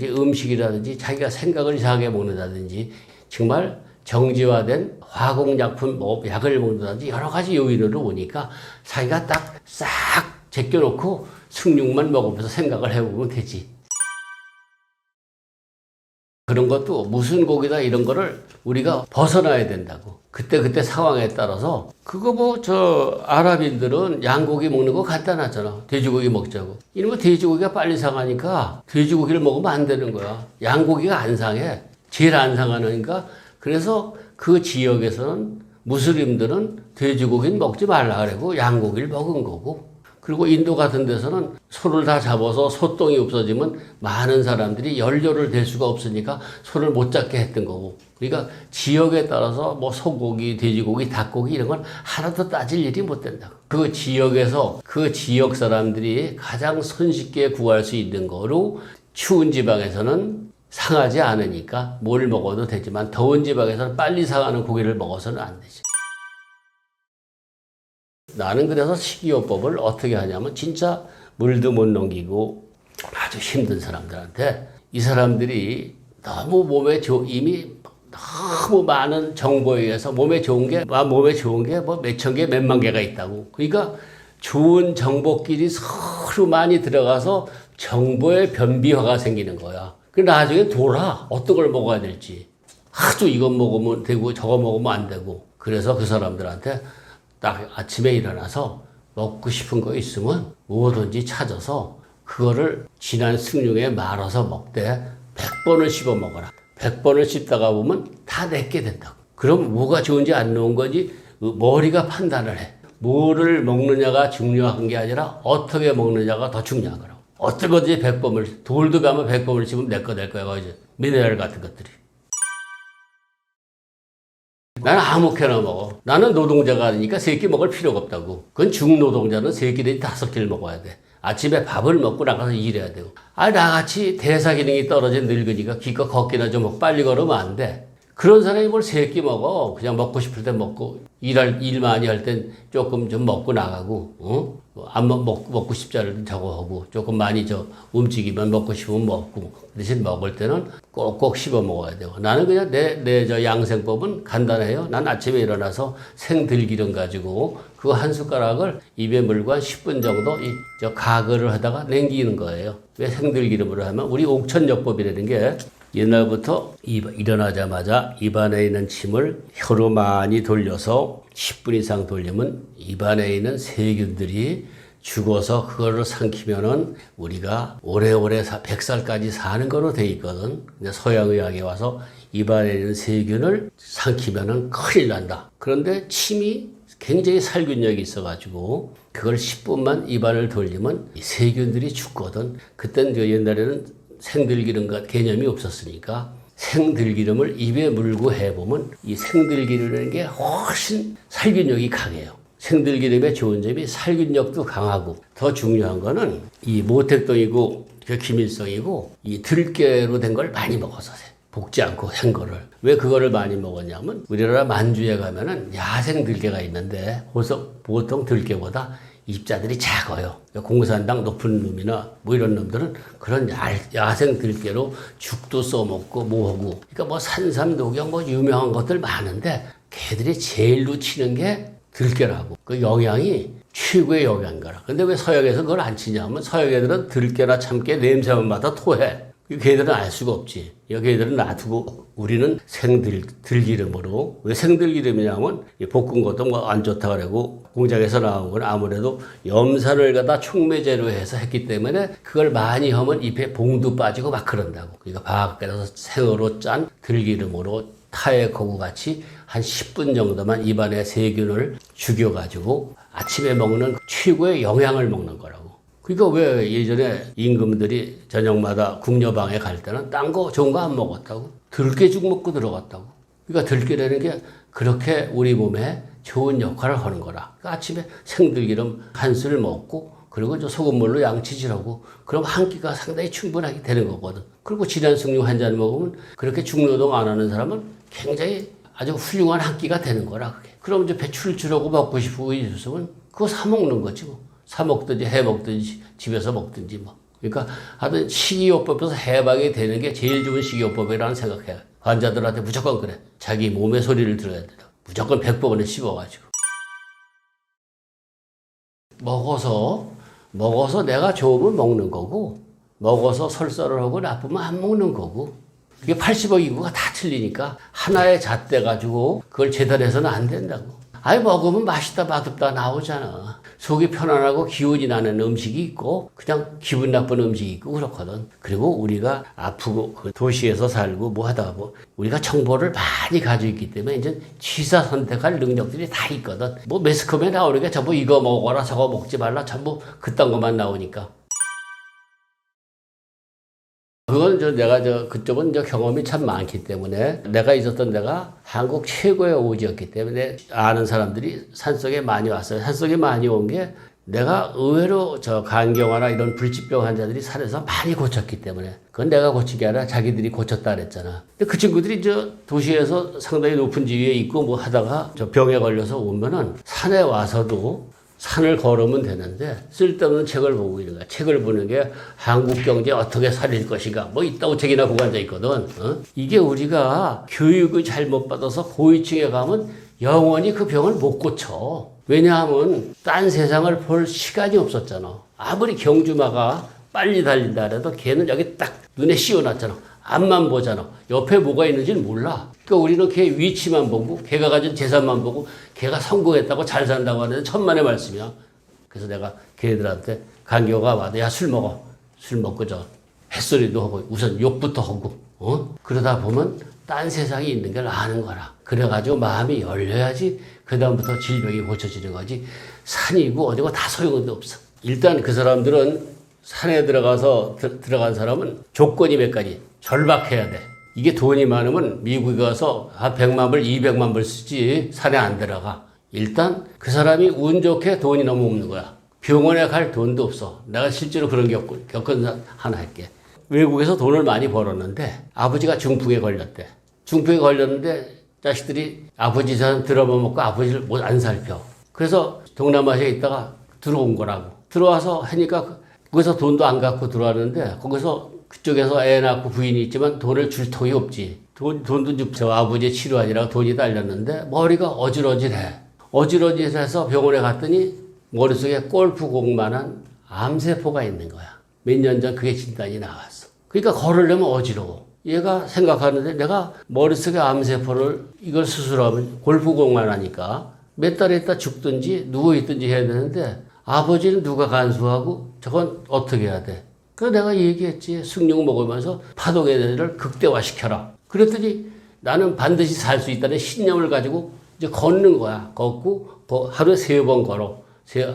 음식이라든지 자기가 생각을 이상하게 먹는다든지 정말 정지화된 화공약품, 약을 먹는다든지 여러 가지 요인으로 오니까 자기가 딱 싹 제껴놓고 숭늉만 먹으면서 생각을 해보면 되지. 그런 것도 무슨 고기다 이런 거를 우리가 벗어나야 된다고. 그때 상황에 따라서 그거 아랍인들은 양고기 먹는 거 간단하잖아. 돼지고기 먹자고. 이러면 돼지고기가 빨리 상하니까 돼지고기를 먹으면 안 되는 거야. 양고기가 안 상해. 제일 안 상하니까 그래서 그 지역에서는 무슬림들은 돼지고기는 먹지 말라 그러고 양고기를 먹은 거고. 그리고 인도 같은 데서는 소를 다 잡아서 소똥이 없어지면 많은 사람들이 연료를 댈 수가 없으니까 소를 못 잡게 했던 거고. 그러니까 지역에 따라서 뭐 소고기, 돼지고기, 닭고기 이런 건 하나도 따질 일이 못 된다. 그 지역에서 그 지역 사람들이 가장 손쉽게 구할 수 있는 거로 추운 지방에서는 상하지 않으니까 뭘 먹어도 되지만 더운 지방에서는 빨리 상하는 고기를 먹어서는 안 되지. 나는 그래서 식이요법을 어떻게 하냐면 진짜 물도 못 넘기고 아주 힘든 사람들한테 이 사람들이 너무 이미 너무 많은 정보에 의해서 몸에 좋은 게 뭐 몇천 개, 몇만 개가 있다고. 그러니까 좋은 정보끼리 서로 많이 들어가서 정보의 변비화가 생기는 거야. 그 나중에 어떤 걸 먹어야 될지. 하도 이건 먹으면 되고 저거 먹으면 안 되고. 그래서 그 사람들한테 딱 아침에 일어나서 먹고 싶은 거 있으면 뭐든지 찾아서 그거를 진한 숭늉에 말아서 먹되 100번을 씹어 먹어라. 100번을 씹다가 보면 다 내게 된다고. 그럼 뭐가 좋은지 안 좋은 건지 머리가 판단을 해. 뭐를 먹느냐가 중요한 게 아니라 어떻게 먹느냐가 더 중요한 거라고. 어떤 건지 100번을, 돌도 가면 100번을 씹으면 내 거 될 거야. 이제 미네랄 같은 것들이. 나는 아무렇게나 먹어. 나는 노동자가 아니니까 3끼 먹을 필요가 없다고. 그건 중노동자는 3끼 내지 5끼를 먹어야 돼. 아침에 밥을 먹고 나가서 일해야 되고. 나같이 대사 기능이 떨어진 늙은이가 기껏 걷기나 좀 빨리 걸으면 안 돼. 그런 사람이 뭘 3끼 먹어. 그냥 먹고 싶을 때 먹고, 일 많이 할 땐 조금 좀 먹고 나가고, 안 먹고 싶지 않을 땐 저거 하고, 조금 많이 움직이면 먹고 싶으면 먹고, 대신 먹을 때는 꼭꼭 씹어 먹어야 되고. 나는 그냥 내 양생법은 간단해요. 난 아침에 일어나서 생들기름 가지고, 그거 한 숟가락을 입에 물고 한 10분 정도 가글을 하다가 냉기는 거예요. 왜 생들기름으로 하면, 우리 옥천역법이라는 게, 옛날부터 일어나자마자 입안에 있는 침을 혀로 많이 돌려서 10분 이상 돌리면 입안에 있는 세균들이 죽어서 그거를 삼키면은 우리가 오래오래 100살까지 사는 거로 돼 있거든. 근데 서양의학에 와서 입안에 있는 세균을 삼키면은 큰일 난다. 그런데 침이 굉장히 살균력이 있어가지고 그걸 10분만 입안을 돌리면 이 세균들이 죽거든. 그땐 옛날에는 생들기름 개념이 없었으니까 생들기름을 입에 물고 해보면 이 생들기름이라는 게 훨씬 살균력이 강해요. 생들기름의 좋은 점이 살균력도 강하고 더 중요한 거는 이 모택동이고 기밀성이고 이 들깨로 된 걸 많이 먹어서 볶지 않고 한 거를. 왜 그거를 많이 먹었냐면 우리나라 만주에 가면은 야생 들깨가 있는데 보통 들깨보다 입자들이 작아요. 공산당 높은 놈이나 뭐 이런 놈들은 그런 야생 들깨로 죽도 써먹고 뭐하고. 그러니까 뭐 산삼, 녹용 뭐 유명한 것들 많은데 걔들이 제일 놓치는 게 들깨라고. 그 영양이 최고의 영양인 거라. 근데 왜 서양에서 그걸 안 치냐면 서양 애들은 들깨나 참깨 냄새만 맡아 토해. 걔들은 알 수가 없지. 여기 애들은 놔두고 우리는 생들기름으로. 왜 생들기름이냐면 볶은 것도 뭐 안 좋다 그러고 공장에서 나온 건 아무래도 염산을 갖다 촉매제로 해서 했기 때문에 그걸 많이 하면 잎에 봉도 빠지고 막 그런다고. 그러니까 밖에서 생으로 짠 들기름으로 타액하고 같이 한 10분 정도만 입안에 세균을 죽여가지고 아침에 먹는 최고의 영양을 먹는 거라고. 그러니까 왜 예전에 임금들이 저녁마다 궁녀방에 갈 때는 딴 거 좋은 거 안 먹었다고? 들깨죽 먹고 들어갔다고. 그러니까 들깨라는 게 그렇게 우리 몸에 좋은 역할을 하는 거라. 그러니까 아침에 생들기름 한 술 먹고 그리고 저 소금물로 양치질하고 그럼 한 끼가 상당히 충분하게 되는 거거든. 그리고 질환식료 한 잔 먹으면 그렇게 중노동 안 하는 사람은 굉장히 아주 훌륭한 한 끼가 되는 거라 그게. 그럼 이제 배 출출하고 먹고 싶고 있으면 그거 사 먹는 거지 뭐. 사 먹든지 해 먹든지 집에서 먹든지 뭐. 그러니까 하여튼 식이요법에서 해방이 되는 게 제일 좋은 식이요법이라는 생각해요. 환자들한테 무조건 그래. 자기 몸의 소리를 들어야 돼. 무조건 100번을 씹어가지고. 먹어서 내가 좋으면 먹는 거고 먹어서 설사를 하고 나쁘면 안 먹는 거고. 그게 80억 인구가 다 틀리니까 하나의 잣대 가지고 그걸 재단해서는 안 된다고. 아니 먹으면 맛있다 맛없다 나오잖아. 속이 편안하고 기운이 나는 음식이 있고 그냥 기분 나쁜 음식이 있고 그렇거든. 그리고 우리가 아프고 그 도시에서 살고 뭐 하다가 뭐 우리가 정보를 많이 가지고 있기 때문에 이제 취사 선택할 능력들이 다 있거든. 뭐 매스컴에 나오는 게 전부 이거 먹어라 저거 먹지 말라 전부 그딴 것만 나오니까. 그건 그쪽은 경험이 참 많기 때문에 내가 있었던 데가 한국 최고의 오지였기 때문에 아는 사람들이 산속에 많이 왔어요. 산속에 많이 온 게 내가 의외로 간경화나 이런 불치병 환자들이 산에서 많이 고쳤기 때문에 그건 내가 고친 게 아니라 자기들이 고쳤다 그랬잖아. 근데 그 친구들이 도시에서 상당히 높은 지위에 있고 뭐 하다가 병에 걸려서 오면은 산에 와서도 산을 걸으면 되는데 쓸데없는 책을 보고 있는 거야. 책을 보는 게 한국 경제 어떻게 살릴 것인가 뭐 있다고 책이나 보고 앉아 있거든. 이게 우리가 교육을 잘못 받아서 고위층에 가면 영원히 그 병을 못 고쳐. 왜냐하면 딴 세상을 볼 시간이 없었잖아. 아무리 경주마가 빨리 달린다 해도 걔는 여기 딱 눈에 씌워놨잖아. 앞만 보잖아. 옆에 뭐가 있는지는 몰라. 그러니까 우리는 걔 위치만 보고 걔가 가진 재산만 보고 걔가 성공했다고 잘 산다고 하는데 천만의 말씀이야. 그래서 내가 걔들한테 간교가 와도 야 술 먹어. 술 먹고 햇소리도 하고 우선 욕부터 하고 그러다 보면 딴 세상이 있는 걸 아는 거라. 그래가지고 마음이 열려야지 그 다음부터 질병이 고쳐지는 거지. 산이고 어디고 다 소용은 없어. 일단 그 사람들은 산에 들어간 사람은 조건이 몇 가지. 절박해야 돼. 이게 돈이 많으면 미국에 가서 한 100만 불, 200만 불 쓰지 산에 안 들어가. 일단 그 사람이 운 좋게 돈이 너무 없는 거야. 병원에 갈 돈도 없어. 내가 실제로 그런 겪은 하나 할게. 외국에서 돈을 많이 벌었는데 아버지가 중풍에 걸렸대. 중풍에 걸렸는데 자식들이 아버지 전 들어먹고 아버지를 안 살펴. 그래서 동남아시아에 있다가 들어온 거라고. 들어와서 하니까 거기서 돈도 안 갖고 들어왔는데 거기서 그쪽에서 애 낳고 부인이 있지만 돈을 줄 통이 없지. 돈도 저 아버지의 치료하느라고 돈이 딸렸는데 머리가 어지러지해. 어지러지해서 병원에 갔더니 머릿속에 골프공만한 암세포가 있는 거야. 몇 년 전 그게 진단이 나왔어. 그러니까 걸으려면 어지러워. 얘가 생각하는데 내가 머릿속에 암세포를 이걸 수술하면 골프공만 하니까 몇 달 있다 죽든지 누워있든지 해야 되는데 아버지는 누가 간수하고 저건 어떻게 해야 돼? 그래서 내가 얘기했지. 숭늉 먹으면서 파동 에너지를 극대화시켜라. 그랬더니 나는 반드시 살 수 있다는 신념을 가지고 이제 걷는 거야. 걷고 하루에 3번 걸어.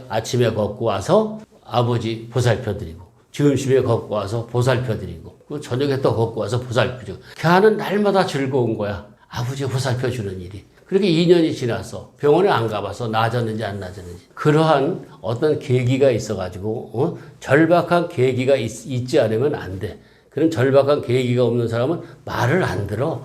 아침에 걷고 와서 아버지 보살펴드리고 점심에 걷고 와서 보살펴드리고 저녁에 또 걷고 와서 보살펴주고 그렇게 하는 날마다 즐거운 거야. 아버지 보살펴주는 일이. 그렇게 2년이 지났어. 병원에 안 가봐서 나아졌는지 안 나아졌는지. 그러한 어떤 계기가 있어가지고 절박한 계기가 있지 않으면 안 돼. 그런 절박한 계기가 없는 사람은 말을 안 들어.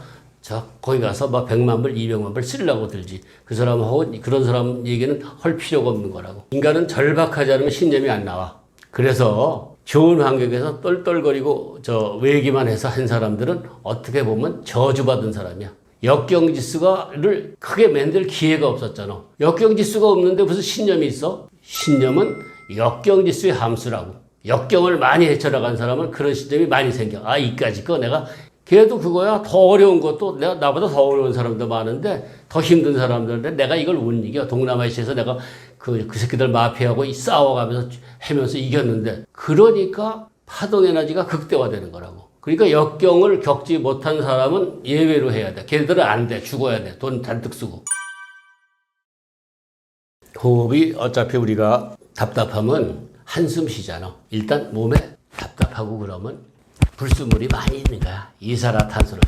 거기 가서 막 100만 불, 200만 불 쓰려고 들지. 그 사람하고 그런 사람 얘기는 할 필요가 없는 거라고. 인간은 절박하지 않으면 신념이 안 나와. 그래서 좋은 환경에서 똘똘거리고 외기만 해서 한 사람들은 어떻게 보면 저주받은 사람이야. 역경지수를 크게 만들 기회가 없었잖아. 역경지수가 없는데 무슨 신념이 있어? 신념은 역경지수의 함수라고. 역경을 많이 헤쳐나간 사람은 그런 신념이 많이 생겨. 이까짓 거 내가 걔도 그거야. 더 어려운 것도 나보다 더 어려운 사람도 많은데 더 힘든 사람들인데 내가 이걸 못 이겨. 동남아시아에서 내가 그 새끼들 마피아하고 싸워가면서 하면서 이겼는데 그러니까 파동 에너지가 극대화되는 거라고. 그러니까 역경을 겪지 못한 사람은 예외로 해야 돼. 걔들은 안 돼. 죽어야 돼. 돈 잔뜩 쓰고. 호흡이 어차피 우리가 답답하면 한숨 쉬잖아. 일단 몸에 답답하고 그러면 불순물이 많이 있는 거야. 이산화탄소를.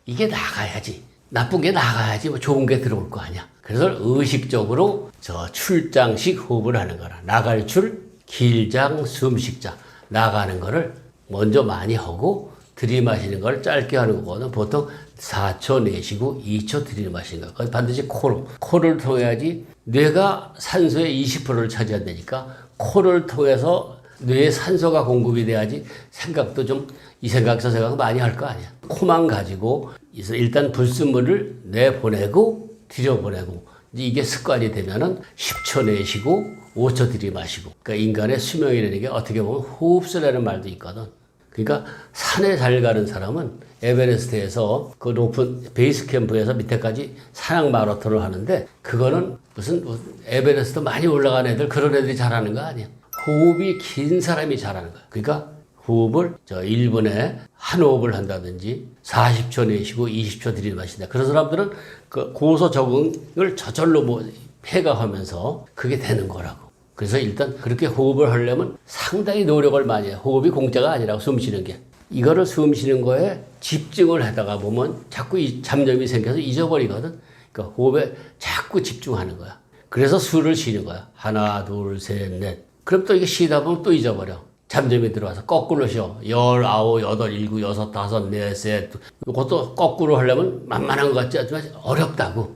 이게 나가야지. 나쁜 게 나가야지 뭐 좋은 게 들어올 거 아니야. 그래서 의식적으로 출장식 호흡을 하는 거라. 나갈 출, 길장, 숨식장. 나가는 거를 먼저 많이 하고 들이마시는 걸 짧게 하는 거거든. 보통 4초 내쉬고 2초 들이마시는 거야. 반드시 코로. 코를 통해야지 뇌가 산소의 20%를 차지한다니까 코를 통해서 뇌에 산소가 공급이 돼야지 생각도 좀 이 생각 저 생각 많이 할 거 아니야. 코만 가지고 일단 불순물을 내보내고 들여보내고 이게 습관이 되면은 10초 내쉬고 5초 들이마시고. 그러니까 인간의 수명이라는 게 어떻게 보면 호흡수라는 말도 있거든. 그러니까 산에 잘 가는 사람은 에베레스트에서 그 높은 베이스 캠프에서 밑에까지 산악 마라톤을 하는데 그거는 무슨 에베레스트 많이 올라간 애들 그런 애들이 잘하는 거 아니야. 호흡이 긴 사람이 잘하는 거야. 그러니까 호흡을 1분에 한 호흡을 한다든지 40초 내쉬고 20초 들이마신다. 그런 사람들은 그 고소 적응을 저절로 해가하면서 그게 되는 거라고. 그래서 일단 그렇게 호흡을 하려면 상당히 노력을 많이 해요. 호흡이 공짜가 아니라고 숨 쉬는 게. 이거를 숨 쉬는 거에 집중을 하다가 보면 자꾸 잡념이 생겨서 잊어버리거든. 그러니까 호흡에 자꾸 집중하는 거야. 그래서 술을 쉬는 거야. 하나, 둘, 셋, 넷. 그럼 또 이게 쉬다 보면 또 잊어버려. 잠잠이 들어와서 거꾸로 쉬어. 19, 8, 7, 6, 5, 4, 셋. 이것도 거꾸로 하려면 만만한 것 같지 않지만 어렵다고.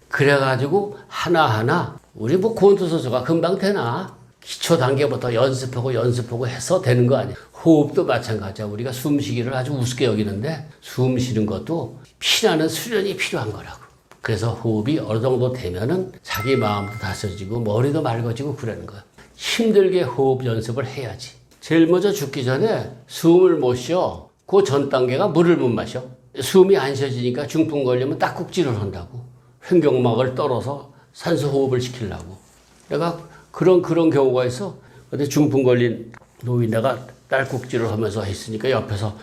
그래가지고 하나하나 우리 권투선수가 금방 되나? 기초 단계부터 연습하고 해서 되는 거 아니야. 호흡도 마찬가지야. 우리가 숨쉬기를 아주 우습게 여기는데 숨 쉬는 것도 피나는 수련이 필요한 거라고. 그래서 호흡이 어느 정도 되면은 자기 마음도 다스려지고 머리도 맑아지고 그러는 거야. 힘들게 호흡 연습을 해야지. 제일 먼저 죽기 전에 숨을 못 쉬어. 그 전 단계가 물을 못 마셔. 숨이 안 쉬어지니까 중풍 걸리면 딱꼭질을 한다고. 횡격막을 떨어서 산소 호흡을 시키려고. 내가 그런 경우가 있어. 근데 중풍 걸린 노인네가 딸꾹질을 하면서 했으니까 옆에서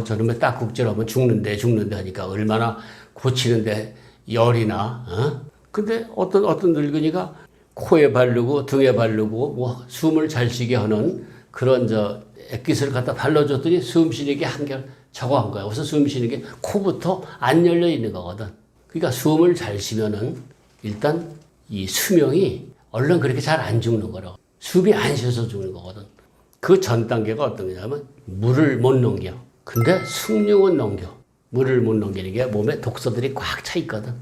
저놈의 딸꾹질하면 죽는데 하니까 얼마나 고치는데 열이나. 근데 어떤 늙은이가 코에 바르고 등에 바르고 숨을 잘 쉬게 하는 그런 액기스를 갖다 발라줬더니 숨 쉬는 게 한결 저거 한 거야. 그래서 숨 쉬는 게 코부터 안 열려 있는 거거든. 그러니까 숨을 잘 쉬면은 일단 이 수명이 얼른 그렇게 잘 안 죽는 거라고. 숨이 안 쉬어서 죽는 거거든. 그 전 단계가 어떤 거냐면 물을 못 넘겨. 근데 숭늉은 넘겨. 물을 못 넘기는 게 몸에 독소들이 꽉 차 있거든.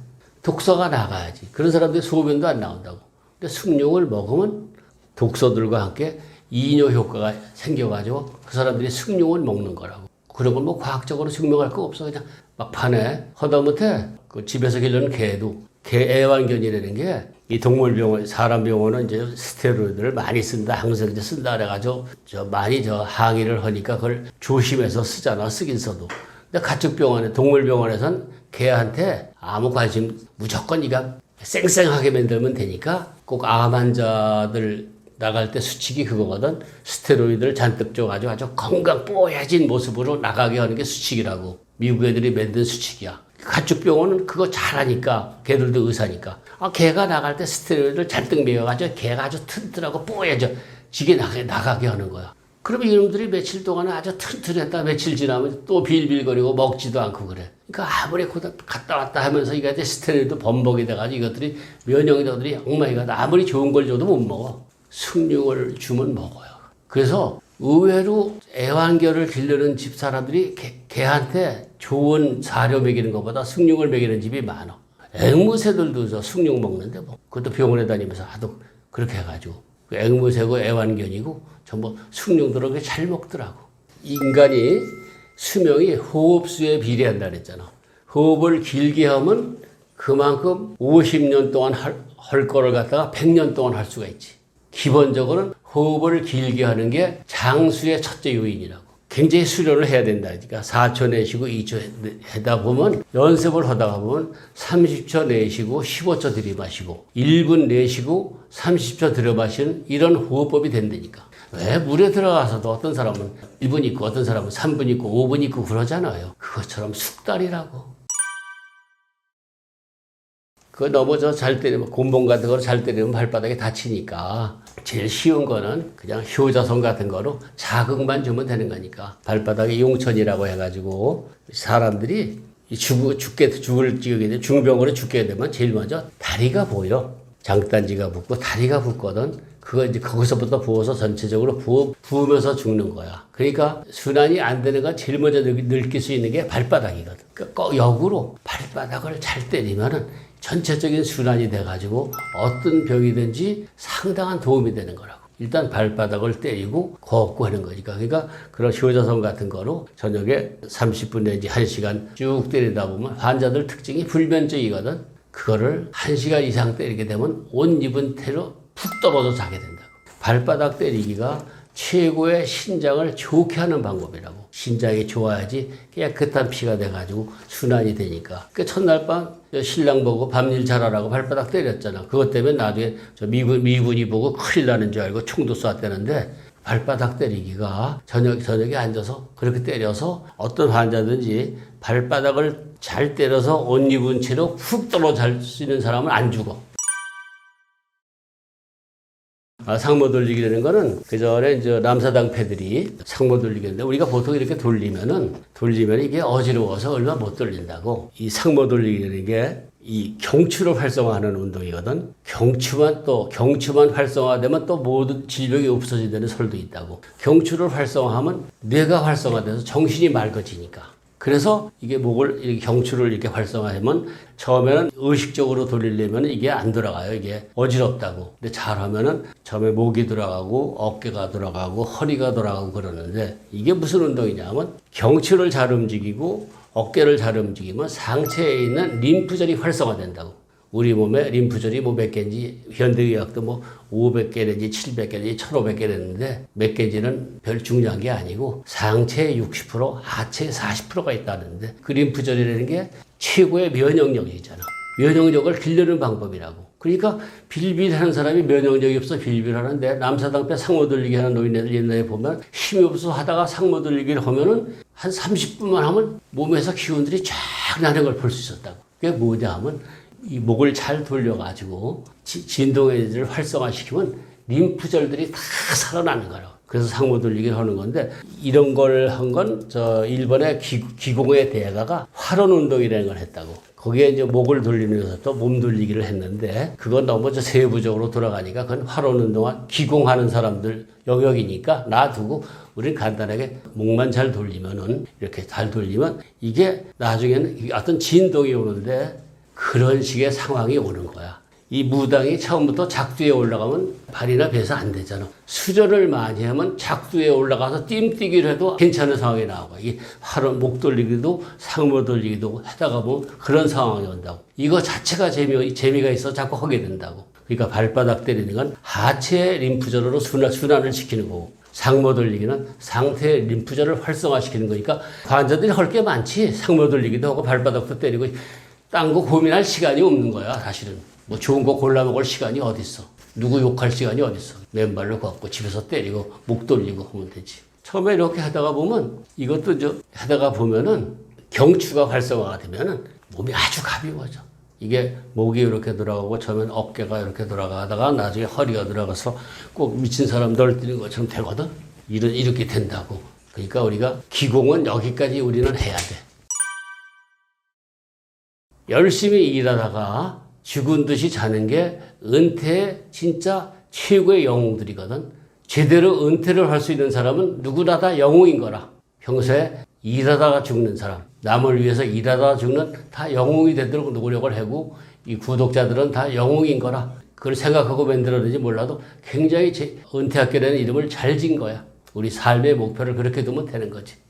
독소가 나가야지. 그런 사람들이 소변도 안 나온다고. 근데 숭늉을 먹으면 독소들과 함께 이뇨 효과가 생겨가지고 그 사람들이 숭늉을 먹는 거라고. 그런 건 과학적으로 증명할 거 없어. 그냥 막판에 하다못해 그 집에서 기르는 개도 애완견이라는 게 이 동물병원, 사람 병원은 이제 스테로이드를 많이 쓴다, 항생제 쓴다 그래가지고 많이 항의를 하니까 그걸 조심해서 쓰잖아. 쓰긴 써도. 근데 가축병원에, 동물병원에선 개한테 아무 관심, 무조건 네가 쌩쌩하게 만들면 되니까 꼭 암 환자들 나갈 때 수칙이 그거거든. 스테로이드를 잔뜩 줘가지고 아주 건강 뽀얘진 모습으로 나가게 하는 게 수칙이라고. 미국 애들이 만든 수칙이야. 가축병원은 그거 잘하니까, 걔들도 의사니까. 개가 나갈 때 스테로이드를 잔뜩 먹여가지고 걔가 아주 튼튼하고 뽀얘져 지게 나가게 하는 거야. 그러면 이놈들이 며칠 동안은 아주 튼튼했다. 며칠 지나면 또 빌빌거리고 먹지도 않고 그래. 그러니까 아무리 갔다 왔다 하면서 이게 스테로이드 범벅이 돼가지고 이것들이 면역력들이 엉망이가 아무리 좋은 걸 줘도 못 먹어. 숭늉을 주면 먹어요. 그래서 의외로 애완견을 기르는 집 사람들이 개한테 좋은 사료 먹이는 것보다 숭늉을 먹이는 집이 많아. 앵무새들도 저 숭늉 먹는데 뭐 그것도 병원에 다니면서 하도 그렇게 해가지고 앵무새고 애완견이고 전부 숭늉들을 잘 먹더라고. 인간이 수명이 호흡수에 비례한다 그랬잖아. 호흡을 길게 하면 그만큼 50년 동안 할 거를 갖다가 100년 동안 할 수가 있지. 기본적으로는 호흡을 길게 하는 게 장수의 첫째 요인이라고. 굉장히 수련을 해야 된다. 그러니까 4초 내쉬고 2초 하다 보면 연습을 하다가 보면 30초 내쉬고 15초 들이마시고 1분 내쉬고 30초 들이마시는 이런 호흡법이 된다니까. 왜 물에 들어가서도 어떤 사람은 1분 있고 어떤 사람은 3분 있고 5분 있고 그러잖아요. 그것처럼 숙달이라고. 그거 넘어져 잘 때리면, 곤봉 같은 거로 잘 때리면 발바닥에 다치니까 제일 쉬운 거는 그냥 효자손 같은 거로 자극만 주면 되는 거니까. 발바닥에 용천이라고 해가지고 사람들이 죽을 지게 되면, 중병으로 죽게 되면 제일 먼저 다리가 보여. 장단지가 붓고 다리가 붓거든. 그거 이제 거기서부터 부어서 전체적으로 부으면서 죽는 거야. 그러니까 순환이 안 되는 건 제일 먼저 느낄 수 있는 게 발바닥이거든. 그러니까 역으로 발바닥을 잘 때리면은 전체적인 순환이 돼가지고 어떤 병이든지 상당한 도움이 되는 거라고. 일단 발바닥을 때리고 걷고 하는 거니까. 그러니까 그런 효자손 같은 거로 저녁에 30분 내지 1시간 쭉 때리다 보면 환자들 특징이 불면증이거든. 그거를 1시간 이상 때리게 되면 옷 입은 채로 푹 떨어져 자게 된다고. 발바닥 때리기가 최고의 신장을 좋게 하는 방법이라고. 신장이 좋아야지 깨끗한 피가 돼가지고 순환이 되니까. 그 첫날 밤 신랑 보고 밤일 잘하라고 발바닥 때렸잖아. 그것 때문에 나중에 저 미군이 보고 큰일 나는 줄 알고 총도 쐈다는데, 발바닥 때리기가 저녁에 앉아서 그렇게 때려서 어떤 환자든지 발바닥을 잘 때려서 옷 입은 채로 푹 떨어져 잘 수 있는 사람은 안 죽어. 상모 돌리기라는 거는 그 전에 이제 남사당 패들이 상모 돌리기인데, 우리가 보통 이렇게 돌리면 이게 어지러워서 얼마 못 돌린다고. 이 상모 돌리기라는 게 이 경추를 활성화하는 운동이거든. 경추만 활성화되면 또 모든 질병이 없어진다는 설도 있다고. 경추를 활성화하면 뇌가 활성화돼서 정신이 맑아지니까. 그래서 이게 목을, 이렇게 경추를 이렇게 활성화하면 처음에는 의식적으로 돌리려면 이게 안 돌아가요. 이게 어지럽다고. 근데 잘하면은 처음에 목이 돌아가고 어깨가 돌아가고 허리가 돌아가고 그러는데, 이게 무슨 운동이냐면 경추를 잘 움직이고 어깨를 잘 움직이면 상체에 있는 림프절이 활성화된다고. 우리 몸에 림프절이 뭐 몇 개인지 현대의학도 뭐 500개 내지 700개 내지 1500개 됐는데, 몇 개인지는 별 중요한 게 아니고 상체의 60%, 하체의 40%가 있다는데, 그 림프절이라는 게 최고의 면역력이잖아. 면역력을 기르는 방법이라고. 그러니까 빌빌하는 사람이 면역력이 없어 빌빌하는데, 남사당패 상모 돌리기 하는 노인네들 옛날에 보면 힘이 없어서 하다가 상모 돌리기를 하면은 한 30분만 하면 몸에서 기운들이 쫙 나는 걸 볼 수 있었다고. 그게 뭐냐 하면 이 목을 잘 돌려가지고 진동에너지를 활성화시키면 림프절들이 다 살아나는 거라고. 그래서 상모 돌리기를 하는 건데, 이런 걸 한 건 저 일본의 기공의 대가가 활원 운동이라는 걸 했다고. 거기에 이제 목을 돌리면서 또 몸 돌리기를 했는데, 그건 너무 저 세부적으로 돌아가니까 그건 활원 운동한 기공하는 사람들 영역이니까 놔두고, 우리는 간단하게 목만 잘 돌리면은, 이렇게 잘 돌리면 이게 나중에는 어떤 진동이 오는데 그런 식의 상황이 오는 거야. 이 무당이 처음부터 작두에 올라가면 발이나 배서 안 되잖아. 수련을 많이 하면 작두에 올라가서 띵뛰기를 해도 괜찮은 상황이 나오고, 이 활원 목 돌리기도 상모 돌리기도 하다가 보면 그런 상황이 온다고. 이거 자체가 재미가 있어 자꾸 하게 된다고. 그러니까 발바닥 때리는 건 하체 림프절로 순환을 시키는 거고, 상모 돌리기는 상태 림프절을 활성화시키는 거니까 환자들이 할 게 많지. 상모 돌리기도 하고 발바닥도 때리고 딴 거 고민할 시간이 없는 거야 사실은. 뭐 좋은 거 골라 먹을 시간이 어딨어. 누구 욕할 시간이 어딨어. 맨발로 걷고 집에서 때리고 목 돌리고 하면 되지. 처음에 이렇게 하다가 보면 이것도 하다가 보면은 경추가 활성화가 되면은 몸이 아주 가벼워져. 이게 목이 이렇게 돌아가고 처음엔 어깨가 이렇게 돌아가다가 나중에 허리가 들어가서 꼭 미친 사람 널뛰는 것처럼 되거든. 이렇게 된다고. 그러니까 우리가 기공은 여기까지 우리는 해야 돼. 열심히 일하다가 죽은 듯이 자는 게 은퇴의 진짜 최고의 영웅들이거든. 제대로 은퇴를 할 수 있는 사람은 누구나 다 영웅인 거라. 평소에 일하다가 죽는 사람, 남을 위해서 일하다가 죽는 다 영웅이 되도록 노력을 하고 이 구독자들은 다 영웅인 거라. 그걸 생각하고 만들었는지 몰라도 굉장히 은퇴학교라는 이름을 잘 진 거야. 우리 삶의 목표를 그렇게 두면 되는 거지.